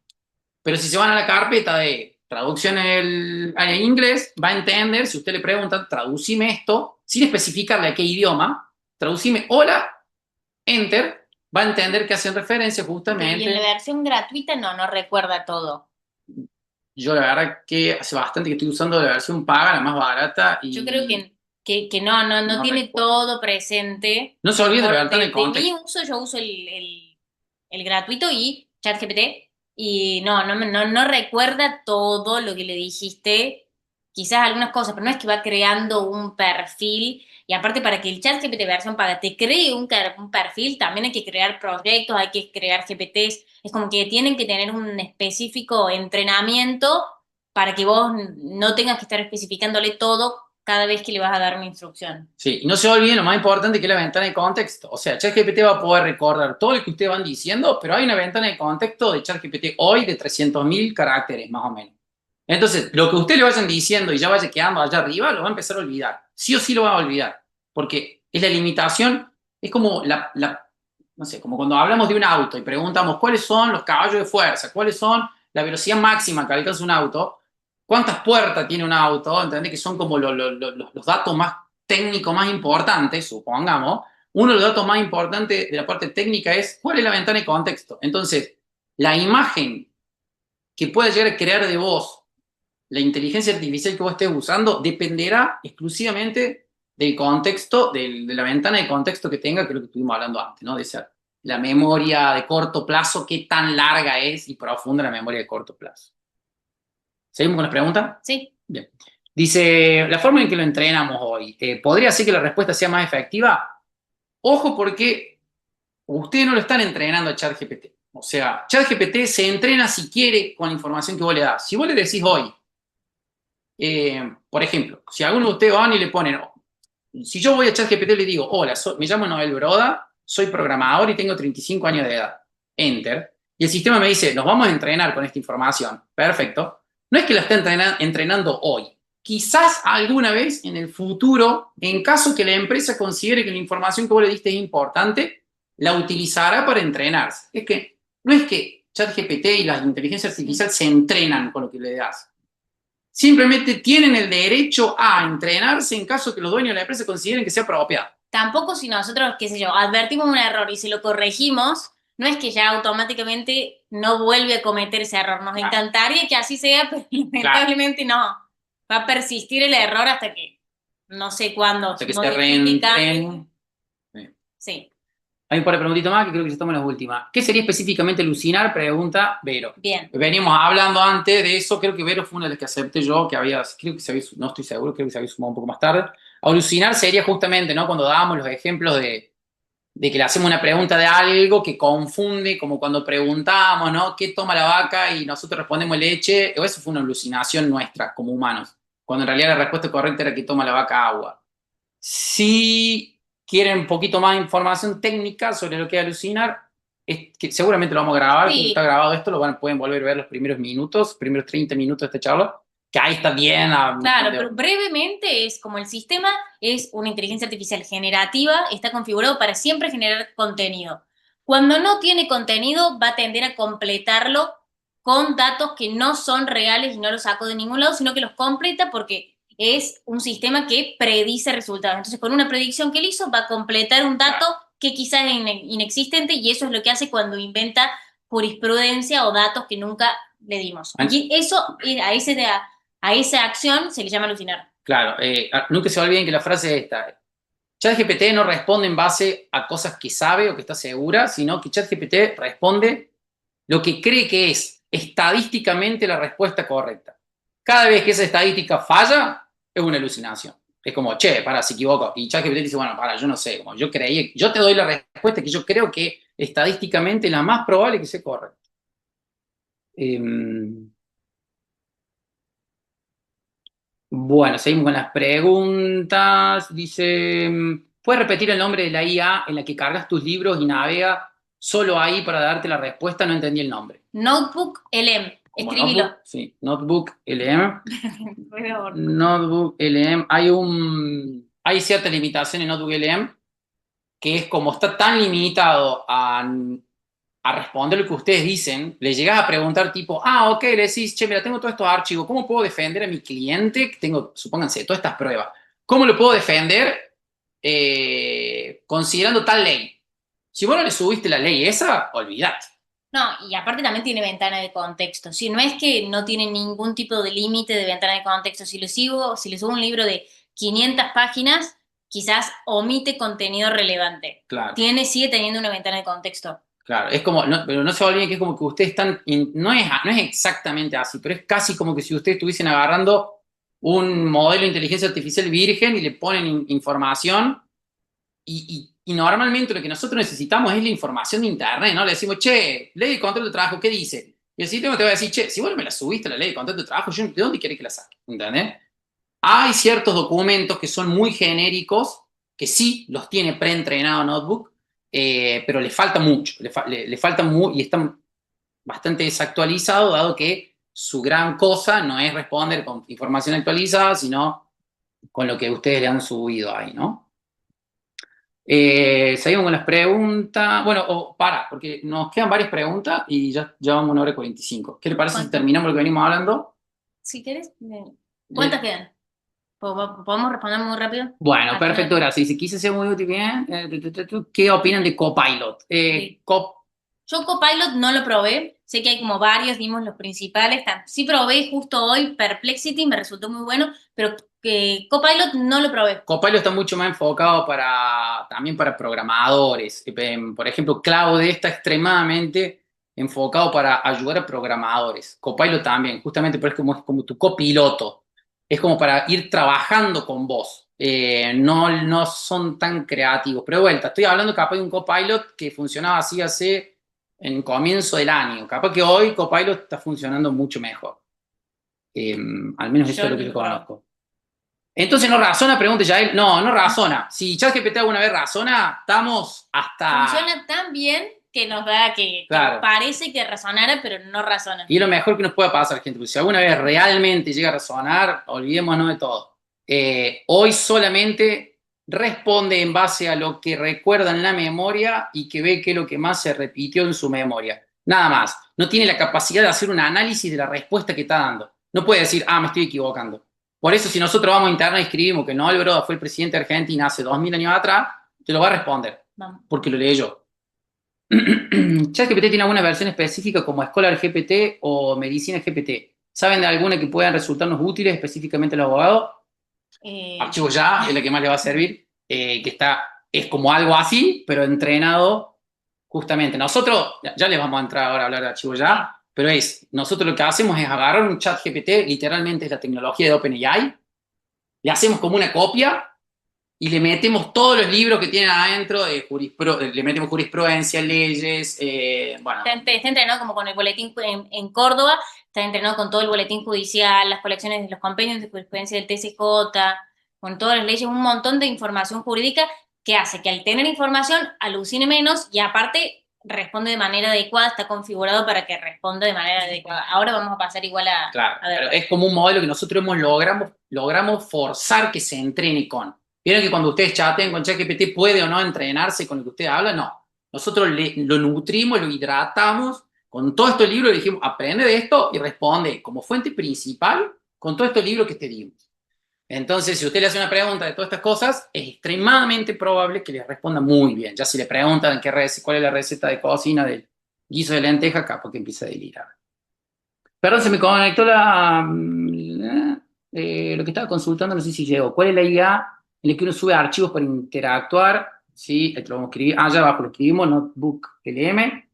[SPEAKER 2] Pero si se van a la carpeta de traducción al inglés, va a entender, si usted le pregunta, traducime esto, sin especificarle a qué idioma, traducime hola, enter, va a entender que hacen referencia
[SPEAKER 1] Ok, y en la
[SPEAKER 2] justamente.
[SPEAKER 1] versión gratuita no recuerda todo.
[SPEAKER 2] Yo la verdad que hace bastante que estoy usando la versión paga, la más barata,
[SPEAKER 1] Yo creo
[SPEAKER 2] y
[SPEAKER 1] que no
[SPEAKER 2] no
[SPEAKER 1] tiene
[SPEAKER 2] recuerdo.
[SPEAKER 1] todo presente.
[SPEAKER 2] No se olviden de la ventana de
[SPEAKER 1] De mi
[SPEAKER 2] contexto.
[SPEAKER 1] uso, yo uso el gratuito y ChatGPT, y no recuerda todo lo que le dijiste, quizás algunas cosas, pero no es que va creando un perfil. Y aparte, para que el ChatGPT versión paga te cree un perfil, también hay que crear proyectos, hay que crear GPTs. Es como que tienen que tener un específico entrenamiento para que vos no tengas que estar especificándole todo cada vez que le vas a dar una instrucción.
[SPEAKER 2] Sí, y no se olviden lo más importante que es la ventana de contexto. O sea, ChatGPT va a poder recordar todo lo que ustedes van diciendo, pero hay una ventana de contexto de ChatGPT hoy de 300.000 caracteres, más o menos. Entonces, lo que ustedes le vayan diciendo y ya vaya quedando allá arriba, lo va a empezar a olvidar. Sí o sí lo va a olvidar. Porque es la limitación, es como no sé, como cuando hablamos de un auto y preguntamos cuáles son los caballos de fuerza, cuáles son la velocidad máxima que alcanza un auto, cuántas puertas tiene un auto, ¿entendés? Que son como los datos más técnicos más importantes, supongamos. Uno de los datos más importantes de la parte técnica es cuál es la ventana de contexto. Entonces, la imagen que pueda llegar a crear de vos la inteligencia artificial que vos estés usando dependerá exclusivamente del contexto, de la ventana de contexto que tenga, que es lo que estuvimos hablando antes, ¿no? De ser la memoria de corto plazo, qué tan larga es y profunda la memoria de corto plazo. ¿Seguimos con las preguntas?
[SPEAKER 1] Sí.
[SPEAKER 2] Bien. Dice, la forma en que lo entrenamos hoy, ¿podría ser que la respuesta sea más efectiva? Ojo porque ustedes no lo están entrenando a ChatGPT. O sea, ChatGPT se entrena si quiere con la información que vos le das. Si vos le decís hoy, por ejemplo, si alguno de ustedes van y le ponen, si yo voy a ChatGPT y le digo, hola, me llamo Noel Broda, soy programador y tengo 35 años de edad. Enter. Y el sistema me dice, nos vamos a entrenar con esta información. Perfecto. No es que la esté entrenando hoy. Quizás alguna vez en el futuro, en caso que la empresa considere que la información que vos le diste es importante, la utilizará para entrenarse. Es que no es que ChatGPT y la inteligencia artificial se entrenan con lo que le das. Simplemente tienen el derecho a entrenarse en caso que los dueños de la empresa consideren que sea apropiado.
[SPEAKER 1] Tampoco si nosotros, qué sé yo, advertimos un error y se lo corregimos, no es que ya automáticamente no vuelve a cometer ese error. Nos
[SPEAKER 2] Claro,
[SPEAKER 1] encantaría que así sea, pero
[SPEAKER 2] claro.
[SPEAKER 1] lamentablemente no. Va a persistir el error hasta que no sé cuándo
[SPEAKER 2] Hasta que se
[SPEAKER 1] modifique, cambie.
[SPEAKER 2] reentrenen. Sí.
[SPEAKER 1] Sí.
[SPEAKER 2] Hay un par de preguntitas más que creo que se toman las últimas. ¿Qué sería específicamente alucinar? Pregunta Vero.
[SPEAKER 1] Bien.
[SPEAKER 2] Venimos hablando antes de eso, creo que Vero fue una de las que acepté yo, creo que se había, no estoy seguro, creo que se había sumado un poco más tarde. Alucinar sería justamente, ¿no? Cuando dábamos los ejemplos de que le hacemos una pregunta de algo que confunde, como cuando preguntamos, ¿no? ¿Qué toma la vaca? Y nosotros respondemos leche, o eso fue una alucinación nuestra como humanos, cuando en realidad la respuesta correcta era que toma la vaca agua. Si quieren un poquito más información técnica sobre lo que es alucinar, es que seguramente lo vamos a grabar, creo que está
[SPEAKER 1] Sí,
[SPEAKER 2] grabado esto, pueden volver a ver los primeros minutos, primeros 30 minutos de esta charla, que ahí está bien.
[SPEAKER 1] claro, pero brevemente es como el sistema es una inteligencia artificial generativa, está configurado para siempre generar contenido. Cuando no tiene contenido, va a tender a completarlo con datos que no son reales y no los sacó de ningún lado, sino que los completa porque es un sistema que predice resultados. Entonces, con una predicción que él hizo, va a completar un dato que quizás es inexistente y eso es lo que hace cuando inventa jurisprudencia o datos que nunca le dimos. Y eso, a esa acción se le llama alucinar.
[SPEAKER 2] Claro, nunca se olviden que la frase es esta. ChatGPT no responde en base a cosas que sabe o que está segura, sino que ChatGPT responde lo que cree que es estadísticamente la respuesta correcta. Cada vez que esa estadística falla, es una alucinación. Es como, che, para, se equivoco. Y ChatGPT dice, bueno, para, yo no sé, como yo creí, yo te doy la respuesta que yo creo que estadísticamente la más probable que sea correcta. Bueno, seguimos con las preguntas. Dice, ¿puedes repetir el nombre de la IA en la que cargas tus libros y navega solo ahí para darte la respuesta? No entendí el nombre.
[SPEAKER 1] Notebook LM.
[SPEAKER 2] Como
[SPEAKER 1] Escribilo.
[SPEAKER 2] Notebook, sí, Notebook LM. Notebook LM. Hay cierta limitación en Notebook LM que es como está tan limitado a responder lo que ustedes dicen, le llegás a preguntar tipo, ok, le decís, che, mira, tengo todos estos archivos, ¿cómo puedo defender a mi cliente? Que tengo, supónganse, todas estas pruebas. ¿Cómo lo puedo defender considerando tal ley? Si vos no le subiste la ley esa, olvidate.
[SPEAKER 1] No, y aparte también tiene ventana de contexto. Si no es que no tiene ningún tipo de límite de ventana de contexto. Si le subo un libro de 500 páginas, quizás omite contenido relevante.
[SPEAKER 2] Claro.
[SPEAKER 1] Sigue teniendo una ventana de contexto.
[SPEAKER 2] Claro, es como, pero no se olviden que es como que ustedes están, no es exactamente así, pero es casi como que si ustedes estuviesen agarrando un modelo de inteligencia artificial virgen y le ponen información y normalmente lo que nosotros necesitamos es la información de internet, ¿no? Le decimos, che, ley de contrato de trabajo, ¿qué dice? Y el sistema te va a decir, che, si vos no me la subiste la ley de contrato de trabajo, ¿de dónde querés que la saque? ¿Entendés? Hay ciertos documentos que son muy genéricos, que sí los tiene preentrenado Notebook, pero le falta mucho, le falta y están bastante desactualizados, dado que su gran cosa no es responder con información actualizada, sino con lo que ustedes le han subido ahí, ¿no? Seguimos con las preguntas. Bueno, porque nos quedan varias preguntas y ya llevamos 1 hora y 45. ¿Qué le parece si terminamos lo que venimos hablando?
[SPEAKER 1] Si querés, ¿cuántas quedan? ¿Podemos responder muy rápido?
[SPEAKER 2] Bueno, perfecto, gracias. Si quise ser muy útil, bien. ¿Qué opinan de Copilot?
[SPEAKER 1] Sí. Yo Copilot no lo probé, sé que hay como varios, dimos los principales. Sí probé justo hoy Perplexity, me resultó muy bueno, pero Copilot no lo probé.
[SPEAKER 2] Copilot está mucho más enfocado también para programadores. Por ejemplo, Claude está extremadamente enfocado para ayudar a programadores. Copilot también, justamente, pero es como tu copiloto. Es como para ir trabajando con vos. No son tan creativos. Pero de vuelta, estoy hablando capaz de un Copilot que funcionaba así hace en comienzo del año. Capaz que hoy Copilot está funcionando mucho mejor. Al menos eso es lo que yo conozco. Entonces no razona, pregunte Yael. No razona. Si ChatGPT alguna vez razona, estamos hasta...
[SPEAKER 1] Funciona tan bien que nos da
[SPEAKER 2] Claro.
[SPEAKER 1] que parece que razonara, pero no razona.
[SPEAKER 2] Y es lo mejor que nos puede pasar, gente, porque si alguna vez realmente llega a razonar, olvidémonos de todo. Hoy solamente responde en base a lo que recuerda en la memoria y que ve que es lo que más se repitió en su memoria. Nada más. No tiene la capacidad de hacer un análisis de la respuesta que está dando. No puede decir, me estoy equivocando. Por eso, si nosotros vamos a internet y escribimos que Noel Broda fue el presidente de Argentina hace 2000 años atrás, te lo va a responder. Vamos. Porque lo leyó. ¿ChatGPT tiene alguna versión específica como Scholar GPT o Medicina GPT? ¿Saben de alguna que puedan resultarnos útiles específicamente a los abogados? Archivo ya es la que más le va a servir, que está es como algo así, pero entrenado justamente. Nosotros, ya les vamos a entrar ahora a hablar de archivos ya, pero nosotros lo que hacemos es agarrar un chat GPT, literalmente es la tecnología de OpenAI, le hacemos como una copia y le metemos todos los libros que tienen adentro, le metemos jurisprudencia, leyes, bueno.
[SPEAKER 1] Está entrenado como con el boletín en Córdoba, está entrenado con todo el boletín judicial, las colecciones de los compendios de jurisprudencia del TCJ, con todas las leyes, un montón de información jurídica que hace que al tener información alucine menos y aparte responde de manera adecuada, está configurado para que responda de manera adecuada. Ahora vamos a pasar igual
[SPEAKER 2] Claro,
[SPEAKER 1] a ver.
[SPEAKER 2] pero es como un modelo que nosotros logramos forzar que se entrene con. ¿Vieron que cuando ustedes chatean con ChatGPT puede o no entrenarse con lo que usted habla? No. Nosotros lo nutrimos, lo hidratamos con todo este libro y le dijimos, aprende de esto y responde como fuente principal con todo este libro que te dimos. Entonces, si usted le hace una pregunta de todas estas cosas, es extremadamente probable que le responda muy bien. Ya si le preguntan cuál es la receta de cocina del guiso de lenteja, acá porque empieza a delirar. Perdón, se me conectó lo que estaba consultando, no sé si llegó. ¿Cuál es la IA en la que uno sube archivos para interactuar? Sí, esto lo vamos a escribir. Allá abajo lo escribimos, Notebook LM.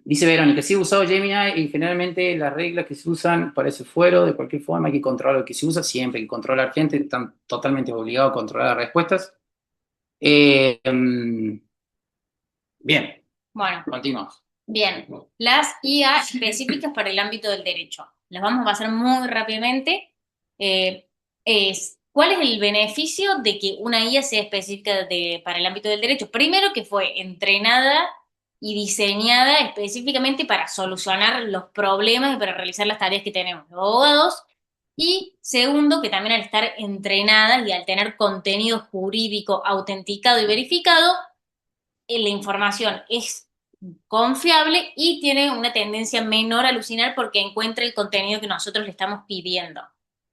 [SPEAKER 2] Dice Verónica, sí he usado Gemini y generalmente las reglas que se usan para ese fuero, de cualquier forma hay que controlar lo que se usa, siempre hay que controlar gente, están totalmente obligados a controlar las respuestas. Bien,
[SPEAKER 1] Bueno,
[SPEAKER 2] continuamos.
[SPEAKER 1] bien, las IA específicas para el ámbito del derecho. Las vamos a pasar muy rápidamente. ¿Cuál es el beneficio de que una IA sea específica para el ámbito del derecho? Primero, que fue entrenada y diseñada específicamente para solucionar los problemas y para realizar las tareas que tenemos los abogados. Y segundo, que también al estar entrenadas y al tener contenido jurídico autenticado y verificado, la información es confiable y tiene una tendencia menor a alucinar porque encuentra el contenido que nosotros le estamos pidiendo.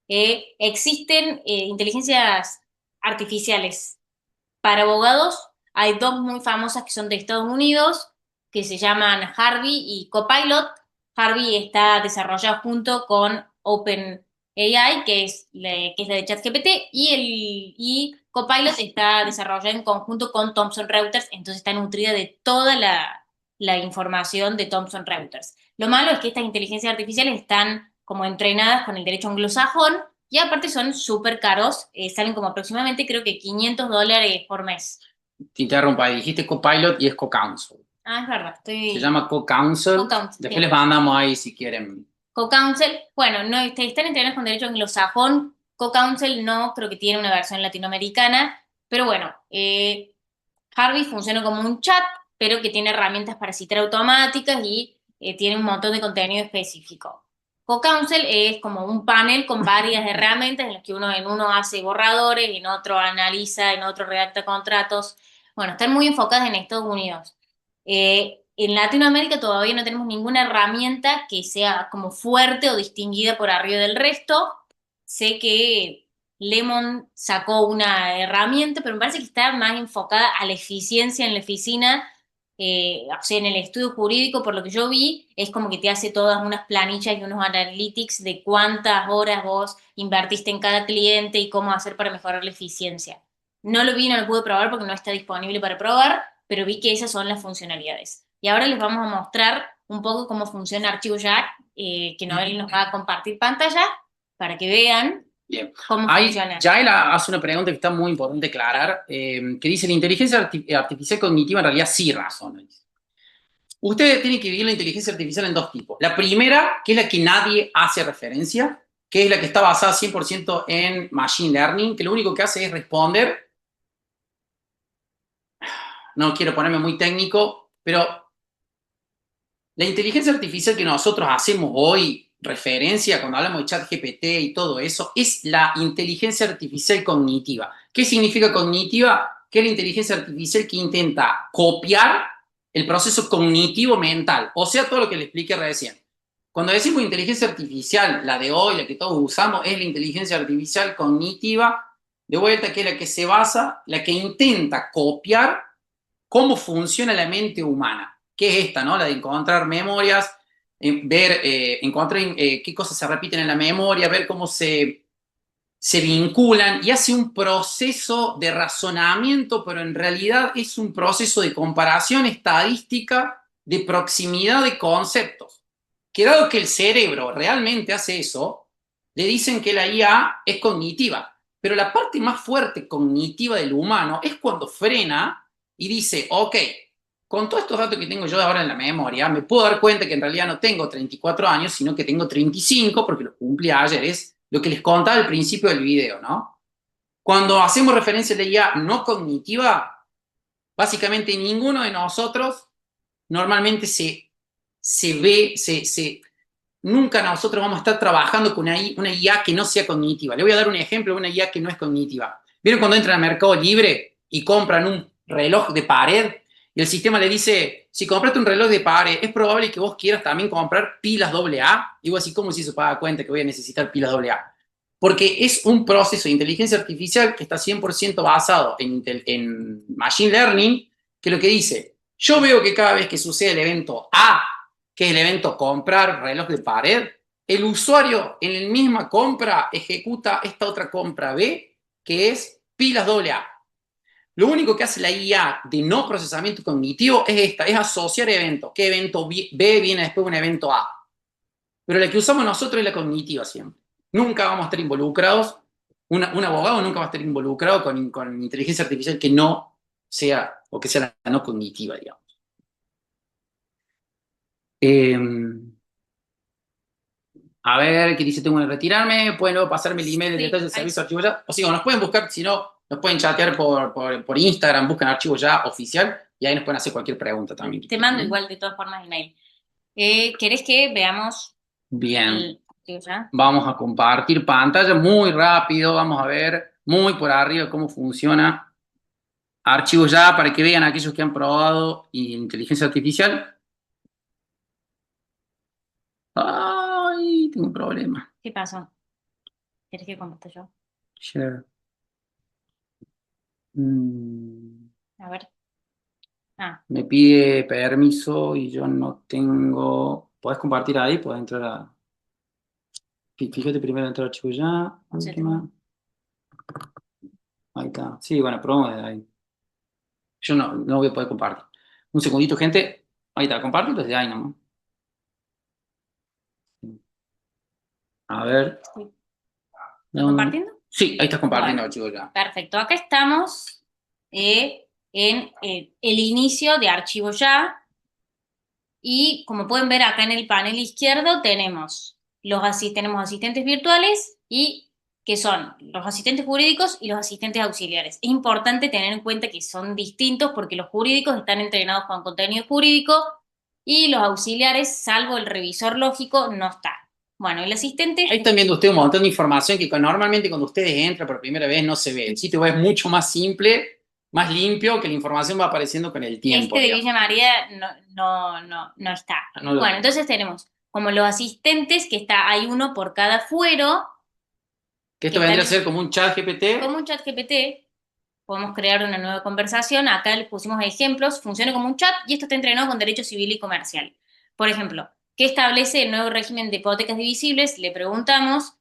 [SPEAKER 1] Existen inteligencias artificiales para abogados. Hay dos muy famosas que son de Estados Unidos, que se llaman Harvey y Copilot. Harvey está desarrollado junto con OpenAI, que es la de ChatGPT, y Copilot está desarrollado en conjunto con Thomson Reuters, entonces está nutrida de toda la información de Thomson Reuters. Lo malo es que estas inteligencias artificiales están como entrenadas con el derecho anglosajón y aparte son súper caros, salen como aproximadamente creo que $500 por mes.
[SPEAKER 2] Te interrumpo ahí, dijiste Copilot y es Co-Counsel.
[SPEAKER 1] Ah, es verdad,
[SPEAKER 2] Se llama Co-Counsel. Después
[SPEAKER 1] bien.
[SPEAKER 2] les mandamos ahí si quieren.
[SPEAKER 1] Co-Counsel, bueno, no, están entrenados con derecho anglosajón. Co-Counsel no, creo que tiene una versión latinoamericana, pero bueno, Harvey funciona como un chat, pero que tiene herramientas para citar automáticas y tiene un montón de contenido específico. Co-Counsel es como un panel con varias herramientas en las que en uno hace borradores, en otro analiza, en otro redacta contratos. Bueno, están muy enfocadas en Estados Unidos. En Latinoamérica todavía no tenemos ninguna herramienta que sea como fuerte o distinguida por arriba del resto. Sé que Lemon sacó una herramienta, pero me parece que está más enfocada a la eficiencia en la oficina, o sea, en el estudio jurídico, por lo que yo vi, es como que te hace todas unas planillas y unos analytics de cuántas horas vos invertiste en cada cliente y cómo hacer para mejorar la eficiencia. No lo vi, no lo pude probar porque no está disponible para probar, pero vi que esas son las funcionalidades. Y ahora les vamos a mostrar un poco cómo funciona Archivo Jack, que Noel nos va a compartir pantalla para que vean.
[SPEAKER 2] Bien.
[SPEAKER 1] ¿Cómo
[SPEAKER 2] Ahí,
[SPEAKER 1] funciona?
[SPEAKER 2] Yael hace una pregunta que está muy importante aclarar, que dice, la inteligencia artificial cognitiva en realidad sí razona. Ustedes tienen que dividir la inteligencia artificial en dos tipos. La primera, que es la que nadie hace referencia, que es la que está basada 100% en Machine Learning, que lo único que hace es responder. No quiero ponerme muy técnico, pero la inteligencia artificial que nosotros hacemos hoy, referencia cuando hablamos de ChatGPT y todo eso, es la inteligencia artificial cognitiva. ¿Qué significa cognitiva? Que es la inteligencia artificial que intenta copiar el proceso cognitivo mental, o sea, todo lo que le expliqué recién. Cuando decimos inteligencia artificial, la de hoy, la que todos usamos, es la inteligencia artificial cognitiva, de vuelta, que es la que se basa, la que intenta copiar cómo funciona la mente humana, que es esta, ¿no? La de encontrar memorias, encontrar qué cosas se repiten en la memoria, ver cómo se se vinculan y hace un proceso de razonamiento, pero en realidad es un proceso de comparación estadística, de proximidad de conceptos. Que dado que el cerebro realmente hace eso, le dicen que la IA es cognitiva. Pero la parte más fuerte cognitiva del humano es cuando frena y dice, ok, con todos estos datos que tengo yo ahora en la memoria, me puedo dar cuenta que en realidad no tengo 34 años, sino que tengo 35 porque los cumplí ayer. Es lo que les contaba al principio del video, ¿no? Cuando hacemos referencia a la IA no cognitiva, básicamente ninguno de nosotros normalmente nunca nosotros vamos a estar trabajando con una IA que no sea cognitiva. Le voy a dar un ejemplo de una IA que no es cognitiva. ¿Vieron cuando entran al Mercado Libre y compran un reloj de pared? Y el sistema le dice, si compraste un reloj de pared, es probable que vos quieras también comprar pilas AA. Digo así, ¿cómo se hizo para dar cuenta que voy a necesitar pilas AA? Porque es un proceso de inteligencia artificial que está 100% basado en Machine Learning, que lo que dice, yo veo que cada vez que sucede el evento A, que es el evento comprar reloj de pared, el usuario en la misma compra ejecuta esta otra compra B, que es pilas AA. Lo único que hace la IA de no procesamiento cognitivo es esta, es asociar eventos. ¿Qué evento B viene después de un evento A? Pero la que usamos nosotros es la cognitiva siempre. Nunca vamos a estar involucrados, un abogado nunca va a estar involucrado con inteligencia artificial que no sea, o que sea la no cognitiva, digamos. Eh, a ver, ¿qué dice? Tengo que retirarme. Pueden luego pasarme el email, el detalle del servicio de archivo ya. O sea, nos pueden buscar, si no, nos pueden chatear por Instagram, buscan archivo ya oficial y ahí nos pueden hacer cualquier pregunta también.
[SPEAKER 1] Te mando igual de todas formas email. ¿Querés que veamos?
[SPEAKER 2] Bien. Vamos a compartir pantalla muy rápido. Vamos a ver muy por arriba cómo funciona archivo ya para que vean aquellos que han probado inteligencia artificial. Ay, tengo un problema.
[SPEAKER 1] ¿Qué pasó? ¿Querés que conteste yo?
[SPEAKER 2] Share.
[SPEAKER 1] A ver.
[SPEAKER 2] Me pide permiso y yo no tengo. ¿Podés compartir ahí? ¿Podés entrar a. Fíjate primero entrar al archivo ya. Última. Ahí está. Sí, bueno, probamos desde ahí. Yo no voy a poder compartir. Un segundito, gente. Ahí está, comparto desde ahí nomás. A ver.
[SPEAKER 1] ¿Estás compartiendo?
[SPEAKER 2] Sí, ahí estás compartiendo
[SPEAKER 1] Bueno,
[SPEAKER 2] archivo ya.
[SPEAKER 1] Perfecto. Acá estamos en el inicio de archivo ya. Y como pueden ver acá en el panel izquierdo tenemos tenemos asistentes virtuales y que son los asistentes jurídicos y los asistentes auxiliares. Es importante tener en cuenta que son distintos porque los jurídicos están entrenados con contenido jurídico y los auxiliares, salvo el revisor lógico, no están. Bueno, el asistente...
[SPEAKER 2] Ahí están viendo ustedes un montón de información que normalmente cuando ustedes entran por primera vez no se ve. El sitio web es mucho más simple, más limpio, que la información va apareciendo con el tiempo.
[SPEAKER 1] De Villa María no está. Bueno, entonces tenemos como los asistentes, que hay uno por cada fuero.
[SPEAKER 2] Que esto vendría a ser como un chat GPT.
[SPEAKER 1] Como un chat GPT. Podemos crear una nueva conversación. Acá les pusimos ejemplos. Funciona como un chat y esto está entrenado con derecho civil y comercial. Por ejemplo, ¿qué establece el nuevo régimen de hipotecas divisibles? Le preguntamos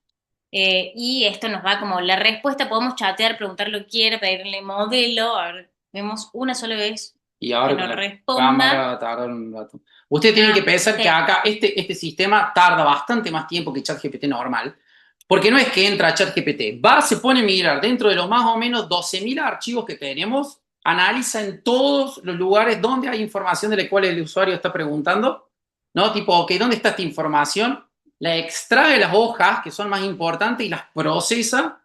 [SPEAKER 1] y esto nos va como la respuesta. Podemos chatear, preguntar lo que quiera, pedirle modelo. A ver, vemos una sola vez
[SPEAKER 2] y ahora
[SPEAKER 1] que nos responda.
[SPEAKER 2] Cámara tardar un rato. Ustedes tienen que pensar que acá este sistema tarda bastante más tiempo que ChatGPT normal, porque no es que entra a ChatGPT, se pone a mirar dentro de los más o menos 12.000 archivos que tenemos, analiza en todos los lugares donde hay información de la cual el usuario está preguntando, ¿no? Tipo, ok, ¿dónde está esta información? La extrae de las hojas que son más importantes y las procesa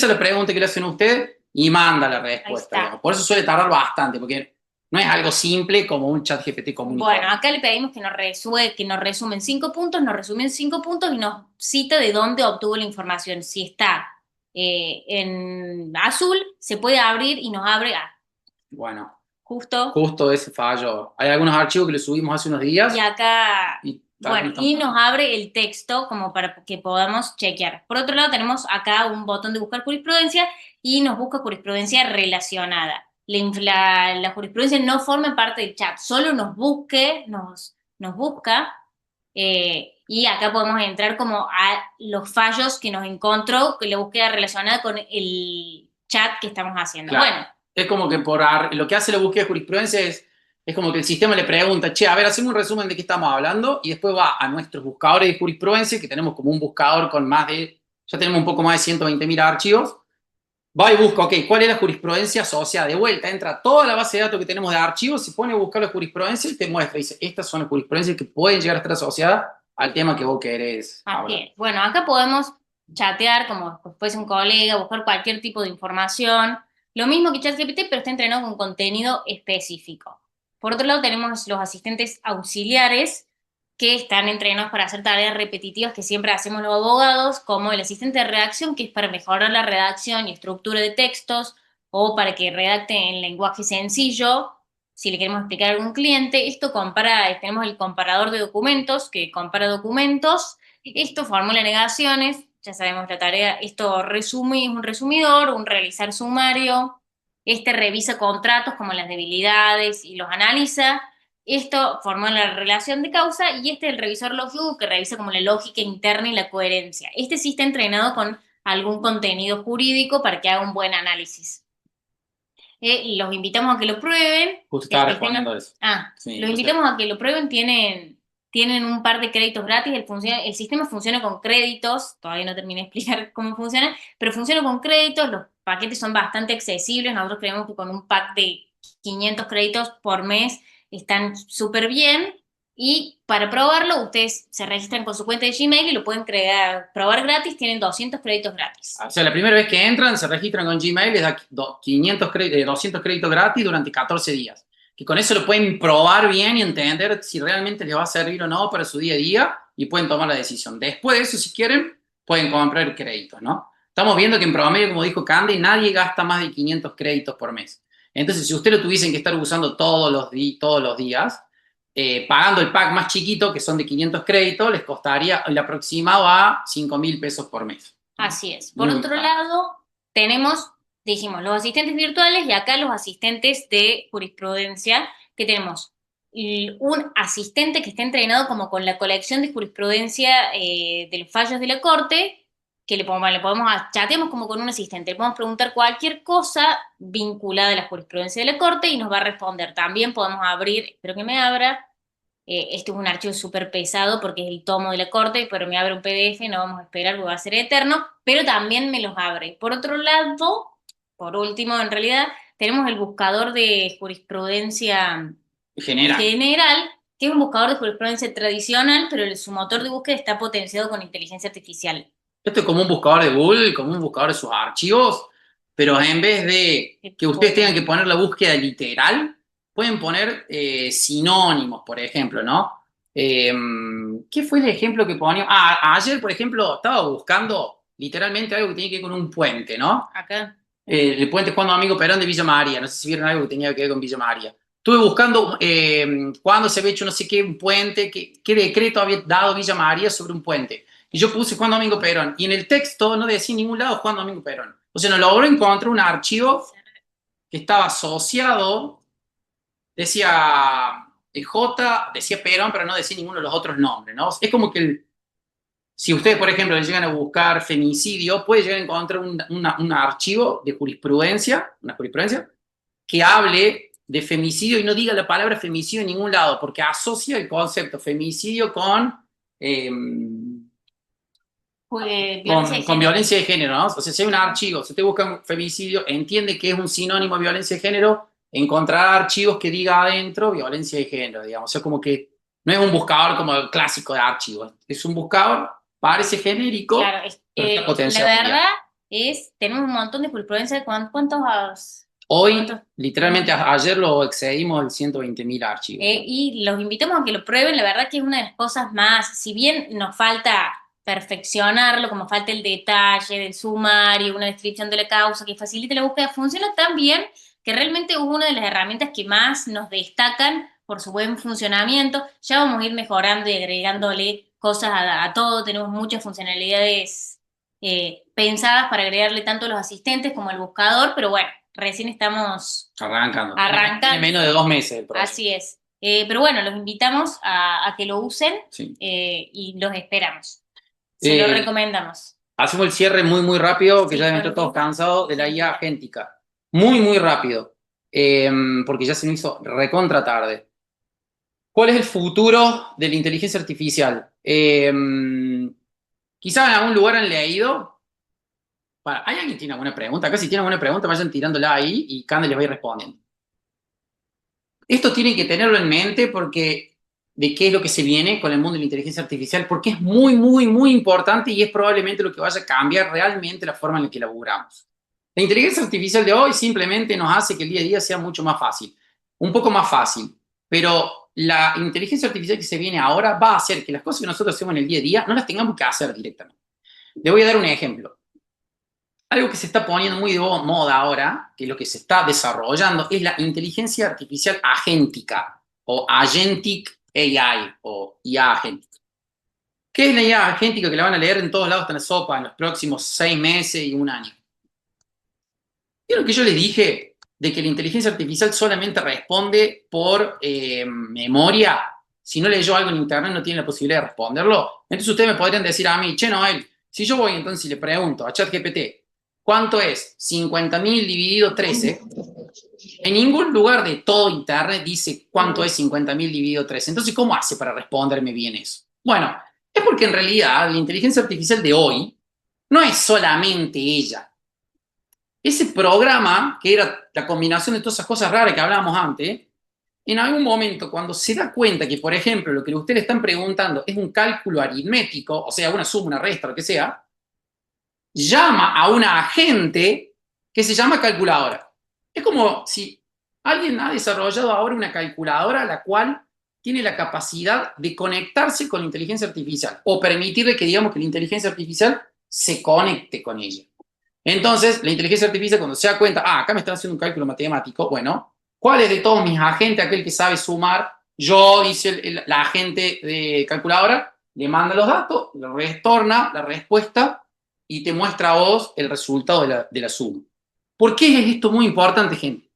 [SPEAKER 2] la pregunta que le hacen a ustedes y manda la respuesta. Por eso suele tardar bastante, porque no es algo simple como un chat GPT común.
[SPEAKER 1] Bueno, acá le pedimos que nos resume en 5 puntos, nos resume en 5 puntos y nos cita de dónde obtuvo la información. Si está en azul, se puede abrir y nos abre
[SPEAKER 2] Bueno.
[SPEAKER 1] Justo
[SPEAKER 2] ese fallo. Hay algunos archivos que le subimos hace unos días.
[SPEAKER 1] Y acá... y nos abre el texto como para que podamos chequear. Por otro lado, tenemos acá un botón de buscar jurisprudencia y nos busca jurisprudencia relacionada. La jurisprudencia no forma parte del chat, solo nos busca Y acá podemos entrar como a los fallos que nos encontró con la búsqueda relacionada con el chat que estamos haciendo.
[SPEAKER 2] Claro.
[SPEAKER 1] Bueno,
[SPEAKER 2] Es como que lo que hace la búsqueda de jurisprudencia es como que el sistema le pregunta, che, a ver, hacemos un resumen de qué estamos hablando y después va a nuestros buscadores de jurisprudencia, que tenemos como un buscador con ya tenemos un poco más de 120.000 archivos. Va y busca, ok, ¿cuál es la jurisprudencia asociada? De vuelta, entra a toda la base de datos que tenemos de archivos, se pone a buscar la jurisprudencia y te muestra, dice, estas son las jurisprudencias que pueden llegar a estar asociadas al tema que vos querés hablar.
[SPEAKER 1] así es. Bueno, acá podemos chatear como si fuese un colega, buscar cualquier tipo de información. Lo mismo que ChatGPT, pero está entrenado con contenido específico. Por otro lado, tenemos los asistentes auxiliares que están entrenados para hacer tareas repetitivas que siempre hacemos los abogados, como el asistente de redacción, que es para mejorar la redacción y estructura de textos, o para que redacte en lenguaje sencillo, si le queremos explicar a algún cliente. Esto compara, tenemos el comparador de documentos, que compara documentos, esto formula negaciones, ya sabemos la tarea, esto resume, es un resumidor, un realizar sumario, este revisa contratos como las debilidades y los analiza, esto formula la relación de causa y este es el revisor lógico que revisa como la lógica interna y la coherencia. Este sí está entrenado con algún contenido jurídico para que haga un buen análisis. Los invitamos a que lo prueben.
[SPEAKER 2] Justo estaba respondiendo eso. Sí,
[SPEAKER 1] Los invitamos a que lo prueben. Tienen un par de créditos gratis. El sistema funciona con créditos. Todavía no terminé de explicar cómo funciona, pero funciona con créditos. Los paquetes son bastante accesibles. Nosotros creemos que con un pack de 500 créditos por mes están súper bien. Y para probarlo, ustedes se registran con su cuenta de Gmail y lo pueden probar gratis. Tienen 200 créditos gratis.
[SPEAKER 2] O sea, la primera vez que entran, se registran con Gmail, les da 200 créditos gratis durante 14 días. Que con eso lo pueden probar bien y entender si realmente les va a servir o no para su día a día y pueden tomar la decisión. Después de eso, si quieren, pueden comprar créditos, ¿no? Estamos viendo que en promedio, como dijo Candy, nadie gasta más de 500 créditos por mes. Entonces, si usted lo tuviesen que estar usando todos los días, pagando el pack más chiquito, que son de 500 créditos, les costaría el aproximado a 5.000 pesos por mes.
[SPEAKER 1] Así es. Por otro lado, dijimos, los asistentes virtuales y acá los asistentes de jurisprudencia, que tenemos un asistente que está entrenado como con la colección de jurisprudencia de los fallos de la Corte, que chateamos como con un asistente, le podemos preguntar cualquier cosa vinculada a la jurisprudencia de la Corte y nos va a responder. También podemos abrir, espero que me abra, este es un archivo súper pesado porque es el tomo de la Corte, pero me abre un PDF, no vamos a esperar porque va a ser eterno, pero también me los abre. Por otro lado, por último, en realidad, tenemos el buscador de jurisprudencia general, que es un buscador de jurisprudencia tradicional, pero su motor de búsqueda está potenciado con inteligencia artificial.
[SPEAKER 2] Esto es como un buscador de Google, como un buscador de sus archivos, pero en vez de que ustedes tengan que poner la búsqueda literal, pueden poner sinónimos, por ejemplo, ¿no? ¿Qué fue el ejemplo que ponía? Ayer, por ejemplo, estaba buscando literalmente algo que tenía que ver con un puente, ¿no?
[SPEAKER 1] Acá.
[SPEAKER 2] El puente Juan Domingo Perón de Villa María. No sé si vieron algo que tenía que ver con Villa María. Estuve buscando cuándo se había hecho no sé qué un puente, qué decreto había dado Villa María sobre un puente. Y yo puse Juan Domingo Perón. Y en el texto no decía en ningún lado Juan Domingo Perón. O sea, no logró encontrar un archivo que estaba asociado, decía decía Perón, pero no decía ninguno de los otros nombres, ¿no? Es como que si ustedes, por ejemplo, llegan a buscar femicidio, puede llegar a encontrar un archivo de jurisprudencia, una jurisprudencia, que hable de femicidio y no diga la palabra femicidio en ningún lado, porque asocia el concepto femicidio con violencia de género, ¿no? O sea, si hay un archivo, si usted busca un femicidio, entiende que es un sinónimo de violencia de género, encontrar archivos que diga adentro violencia de género, digamos. O sea, como que no es un buscador como el clásico de archivos, es un buscador, parece genérico,
[SPEAKER 1] claro,
[SPEAKER 2] pero está potenciado.
[SPEAKER 1] La verdad tenemos un montón de jurisprudencia. ¿Cuántos?
[SPEAKER 2] Hoy, literalmente ayer lo excedimos el 120.000 archivos.
[SPEAKER 1] Y los invitamos a que lo prueben. La verdad que es una de las cosas más, si bien nos falta perfeccionarlo, como falta el detalle del sumario, una descripción de la causa que facilite la búsqueda, funciona tan bien que realmente es una de las herramientas que más nos destacan por su buen funcionamiento. Ya vamos a ir mejorando y agregándole cosas a todo. Tenemos muchas funcionalidades pensadas para agregarle tanto a los asistentes como al buscador, pero bueno, recién estamos
[SPEAKER 2] arrancando.
[SPEAKER 1] Tiene
[SPEAKER 2] menos de 2 meses el proceso.
[SPEAKER 1] Así es. Pero bueno, los invitamos a que lo usen
[SPEAKER 2] Sí.
[SPEAKER 1] y los esperamos. Se lo
[SPEAKER 2] Eh,
[SPEAKER 1] recomendamos.
[SPEAKER 2] Hacemos el cierre muy, muy rápido, que ya
[SPEAKER 1] Sí,
[SPEAKER 2] deben
[SPEAKER 1] con
[SPEAKER 2] estar todos
[SPEAKER 1] inteligencia
[SPEAKER 2] cansados de la IA
[SPEAKER 1] argentina.
[SPEAKER 2] agéntica. Muy, muy rápido. Porque ya se me hizo recontra tarde. ¿Cuál es el futuro de la inteligencia artificial? Quizás en algún lugar han leído. ¿Hay alguien que tiene alguna pregunta? Acá si tienen alguna pregunta, vayan tirándola ahí y Cande les va a ir respondiendo. Esto tienen que tenerlo en mente porque de qué es lo que se viene con el mundo de la inteligencia artificial, porque es muy, muy, muy importante y es probablemente lo que vaya a cambiar realmente la forma en la que laburamos. La inteligencia artificial de hoy simplemente nos hace que el día a día sea mucho más fácil, un poco más fácil, pero la inteligencia artificial que se viene ahora va a hacer que las cosas que nosotros hacemos en el día a día no las tengamos que hacer directamente. Le voy a dar un ejemplo. Algo que se está poniendo muy de moda ahora, que es lo que se está desarrollando, es la inteligencia artificial agéntica o agentic AI o IA agéntica. ¿Qué es la IA agéntica que la van a leer en todos lados, está en la sopa en los próximos 6 meses y un año? ¿Vieron que yo les dije de que la inteligencia artificial solamente responde por memoria? Si no leyó algo en internet no tiene la posibilidad de responderlo. Entonces ustedes me podrían decir a mí, che, Noel, si yo voy entonces y le pregunto a ChatGPT, ¿cuánto es 50.000 dividido 13? En ningún lugar de todo internet dice cuánto es 50.000 dividido 13. Entonces, ¿cómo hace para responderme bien eso? Bueno, es porque en realidad la inteligencia artificial de hoy no es solamente ella. Ese programa, que era la combinación de todas esas cosas raras que hablábamos antes, en algún momento, cuando se da cuenta que, por ejemplo, lo que ustedes le están preguntando es un cálculo aritmético, o sea, una suma, una resta, lo que sea, llama a una agente que se llama calculadora. Es como si alguien ha desarrollado ahora una calculadora la cual tiene la capacidad de conectarse con la inteligencia artificial o permitirle que digamos que la inteligencia artificial se conecte con ella. Entonces, la inteligencia artificial cuando se da cuenta, acá me están haciendo un cálculo matemático, bueno, ¿cuál es de todos mis agentes aquel que sabe sumar? Yo, dice la agente de calculadora, le manda los datos, le retorna la respuesta y te muestra a vos el resultado de la suma. ¿Por qué es esto muy importante, gente?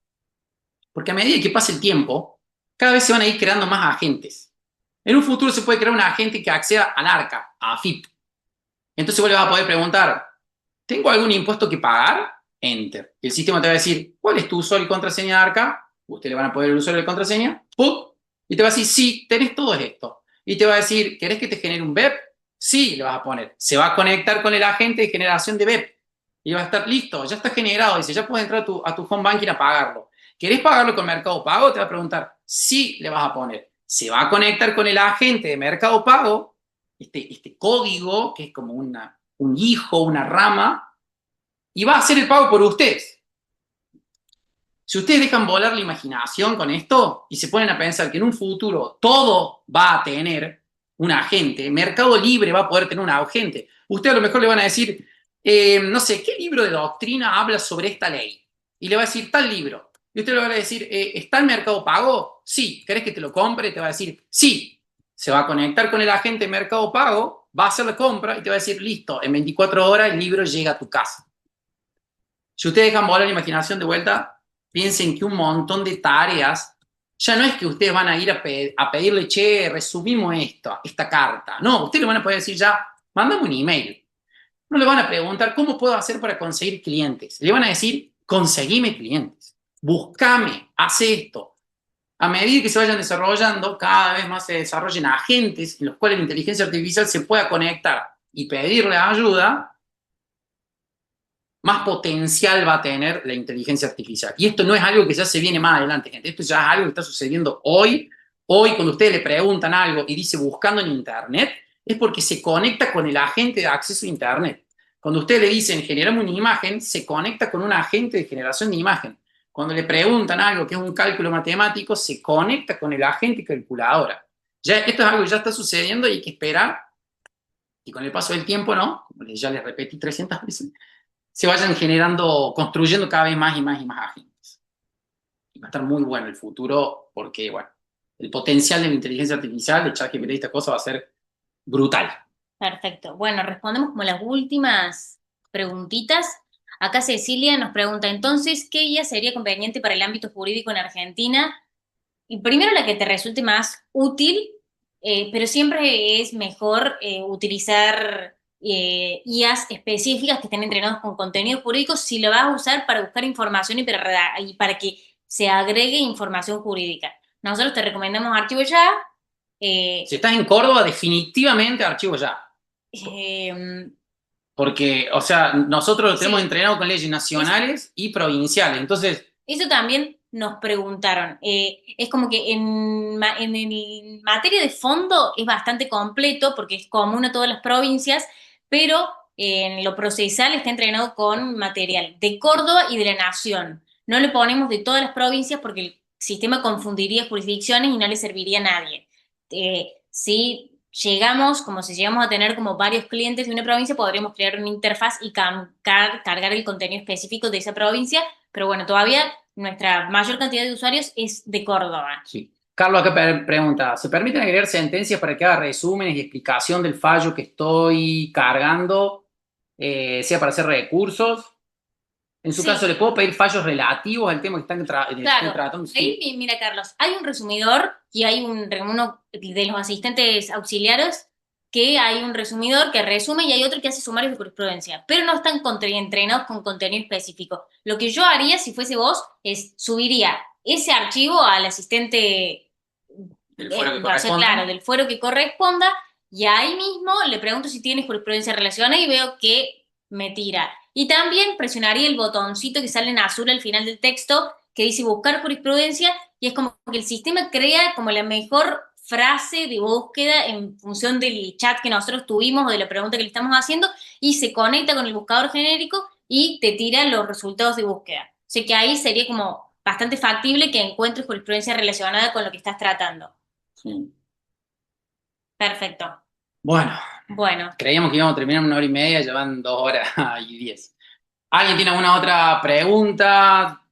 [SPEAKER 2] Porque a medida que pase el tiempo, cada vez se van a ir creando más agentes. En un futuro se puede crear un agente que acceda al ARCA, a AFIP. Entonces vos le vas a poder preguntar, ¿tengo algún impuesto que pagar? Enter. El sistema te va a decir, ¿cuál es tu usuario y contraseña de ARCA? Usted le van a poner el usuario y contraseña. ¡Pum! Y te va a decir, sí, tenés todo esto. Y te va a decir, ¿querés que te genere un web? Sí, le vas a poner. Se va a conectar con el agente de generación de web. Y va a estar listo, ya está generado. Dice, ya puedes entrar a tu home banking a pagarlo. ¿Querés pagarlo con Mercado Pago? Te va a preguntar. Sí, le vas a poner. Se va a conectar con el agente de Mercado Pago, este código, que es como un hijo, una rama, y va a hacer el pago por ustedes. Si ustedes dejan volar la imaginación con esto y se ponen a pensar que en un futuro todo va a tener un agente, Mercado Libre va a poder tener un agente, ustedes a lo mejor le van a decir, no sé, ¿qué libro de doctrina habla sobre esta ley? Y le va a decir tal libro. Y usted le va a decir, ¿está en Mercado Pago? Sí. ¿Querés que te lo compre? Te va a decir, sí. Se va a conectar con el agente de Mercado Pago, va a hacer la compra y te va a decir, listo, en 24 horas el libro llega a tu casa. Si ustedes dejan volar la imaginación de vuelta, piensen que un montón de tareas, ya no es que ustedes van a ir a pedirle, che, resumimos esta carta. No, ustedes le van a poder decir ya, mándame un email. No le van a preguntar, ¿cómo puedo hacer para conseguir clientes? Le van a decir, conseguime clientes, buscame, haz esto. A medida que se vayan desarrollando, cada vez más se desarrollen agentes en los cuales la inteligencia artificial se pueda conectar y pedirle ayuda, más potencial va a tener la inteligencia artificial. Y esto no es algo que ya se viene más adelante, gente. Esto ya es algo que está sucediendo hoy. Hoy, cuando ustedes le preguntan algo y dice buscando en Internet, es porque se conecta con el agente de acceso a Internet. Cuando ustedes le dicen generamos una imagen, se conecta con un agente de generación de imagen. Cuando le preguntan algo que es un cálculo matemático, se conecta con el agente calculadora. Ya, esto es algo que ya está sucediendo y hay que esperar. Y con el paso del tiempo, ¿no? Como ya les repetí 300 veces, se vayan generando, construyendo cada vez más y más y más agentes. Y va a estar muy bueno el futuro porque, bueno, el potencial de la inteligencia artificial, de ChatGPT y esta cosa va a ser brutal.
[SPEAKER 1] Perfecto. Bueno, respondemos como las últimas preguntitas. Acá Cecilia nos pregunta, entonces, ¿qué guía sería conveniente para el ámbito jurídico en Argentina? y primero la que te resulte más útil, pero siempre es mejor utilizar IAs específicas que estén entrenados con contenido jurídico si lo vas a usar para buscar información y para que se agregue información jurídica. Nosotros te recomendamos Archivo Ya.
[SPEAKER 2] Si estás en Córdoba, definitivamente Archivo Ya.
[SPEAKER 1] Eh,
[SPEAKER 2] Porque, o sea, nosotros lo tenemos
[SPEAKER 1] sí,
[SPEAKER 2] entrenado con leyes nacionales y provinciales. Entonces,
[SPEAKER 1] eso también nos preguntaron. Es como que en el materia de fondo es bastante completo porque es común a todas las provincias, pero en lo procesal está entrenado con material de Córdoba y de la Nación. No le ponemos de todas las provincias porque el sistema confundiría jurisdicciones y no le serviría a nadie. Si llegamos, como si llegamos a tener como varios clientes de una provincia, podríamos crear una interfaz y cargar el contenido específico de esa provincia, pero bueno, todavía nuestra mayor cantidad de usuarios es de Córdoba.
[SPEAKER 2] sí. Carlos acá pregunta, ¿se permiten agregar sentencias para que haga resúmenes y explicación del fallo que estoy cargando, sea para hacer recursos? En su caso,
[SPEAKER 1] Sí,
[SPEAKER 2] ¿le puedo pedir fallos relativos al tema que estén
[SPEAKER 1] claro.
[SPEAKER 2] tratando? Sí.
[SPEAKER 1] Ahí, mira, Carlos, hay un resumidor y hay uno de los asistentes auxiliares que hay un resumidor que resume y hay otro que hace sumarios de jurisprudencia, pero no están entrenados con contenido específico. Lo que yo haría si fuese vos es subiría ese archivo al asistente,
[SPEAKER 2] ¿El fuero que
[SPEAKER 1] o sea, claro,
[SPEAKER 2] corresponda?
[SPEAKER 1] del fuero que corresponda, y ahí mismo le pregunto si tiene jurisprudencia relacionada y veo que me tira. Y también presionaría el botoncito que sale en azul al final del texto que dice buscar jurisprudencia y es como que el sistema crea como la mejor frase de búsqueda en función del chat que nosotros tuvimos o de la pregunta que le estamos haciendo y se conecta con el buscador genérico y te tira los resultados de búsqueda. O sea que ahí sería como bastante factible que encuentres jurisprudencia relacionada con lo que estás tratando.
[SPEAKER 2] Sí.
[SPEAKER 1] Perfecto.
[SPEAKER 2] Bueno,
[SPEAKER 1] Bueno,
[SPEAKER 2] creíamos que íbamos a terminar en 1 hora y media, llevan 2 horas y 10. ¿Alguien tiene alguna otra pregunta?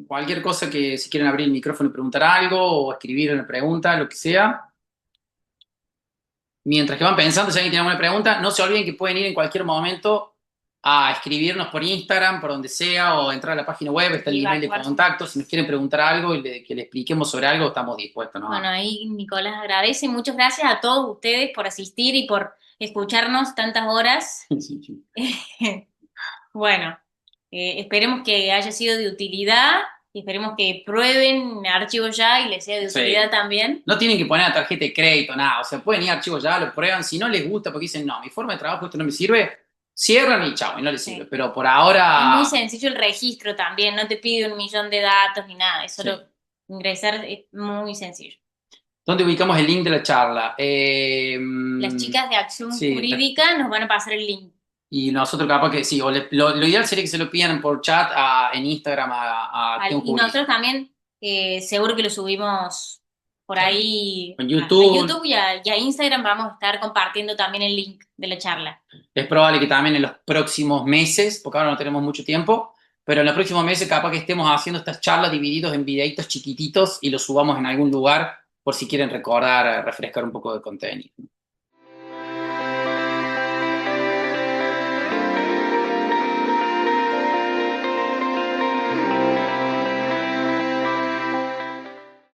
[SPEAKER 2] Cualquier cosa que si quieren abrir el micrófono y preguntar algo o escribir una pregunta, lo que sea. Mientras que van pensando, si alguien tiene alguna pregunta, no se olviden que pueden ir en cualquier momento a escribirnos por Instagram, por donde sea, o entrar a la página web, está el
[SPEAKER 1] y
[SPEAKER 2] email de
[SPEAKER 1] evacuar.
[SPEAKER 2] contacto. Si nos quieren preguntar algo y que le expliquemos sobre algo, estamos dispuestos,
[SPEAKER 1] Bueno,
[SPEAKER 2] ¿no?
[SPEAKER 1] ahí Nicolás agradece. Muchas gracias a todos ustedes por asistir y por escucharnos tantas horas.
[SPEAKER 2] Sí, sí.
[SPEAKER 1] Bueno, esperemos que haya sido de utilidad y esperemos que prueben Archivo Ya y les sea de
[SPEAKER 2] Sí.
[SPEAKER 1] utilidad también.
[SPEAKER 2] No tienen que poner la tarjeta de crédito, nada. O sea, pueden ir a archivos ya, lo prueban. Si no les gusta porque dicen, no, mi forma de trabajo esto no me sirve, cierran y chao, y no les sirve.
[SPEAKER 1] Sí.
[SPEAKER 2] Pero por
[SPEAKER 1] Es muy
[SPEAKER 2] ahora,
[SPEAKER 1] sencillo el registro también, no te pide 1 millón de datos ni nada, es
[SPEAKER 2] sí.
[SPEAKER 1] solo ingresar, es muy sencillo.
[SPEAKER 2] ¿Dónde ubicamos el link de la charla?
[SPEAKER 1] Las chicas de Acción
[SPEAKER 2] Sí,
[SPEAKER 1] Jurídica nos van a pasar el link.
[SPEAKER 2] y nosotros capaz que sí, o lo ideal sería que se lo pidan por chat en Instagram a Acción
[SPEAKER 1] Y
[SPEAKER 2] Jurídica.
[SPEAKER 1] nosotros también, seguro que lo subimos por
[SPEAKER 2] Sí.
[SPEAKER 1] ahí
[SPEAKER 2] En
[SPEAKER 1] a
[SPEAKER 2] YouTube
[SPEAKER 1] YouTube y a Instagram vamos a estar compartiendo también el link de la charla.
[SPEAKER 2] es probable que también en los próximos meses, porque ahora no tenemos mucho tiempo, pero en los próximos meses capaz que estemos haciendo estas charlas divididos en videitos chiquititos y los subamos en algún lugar por si quieren recordar, refrescar un poco de contenido.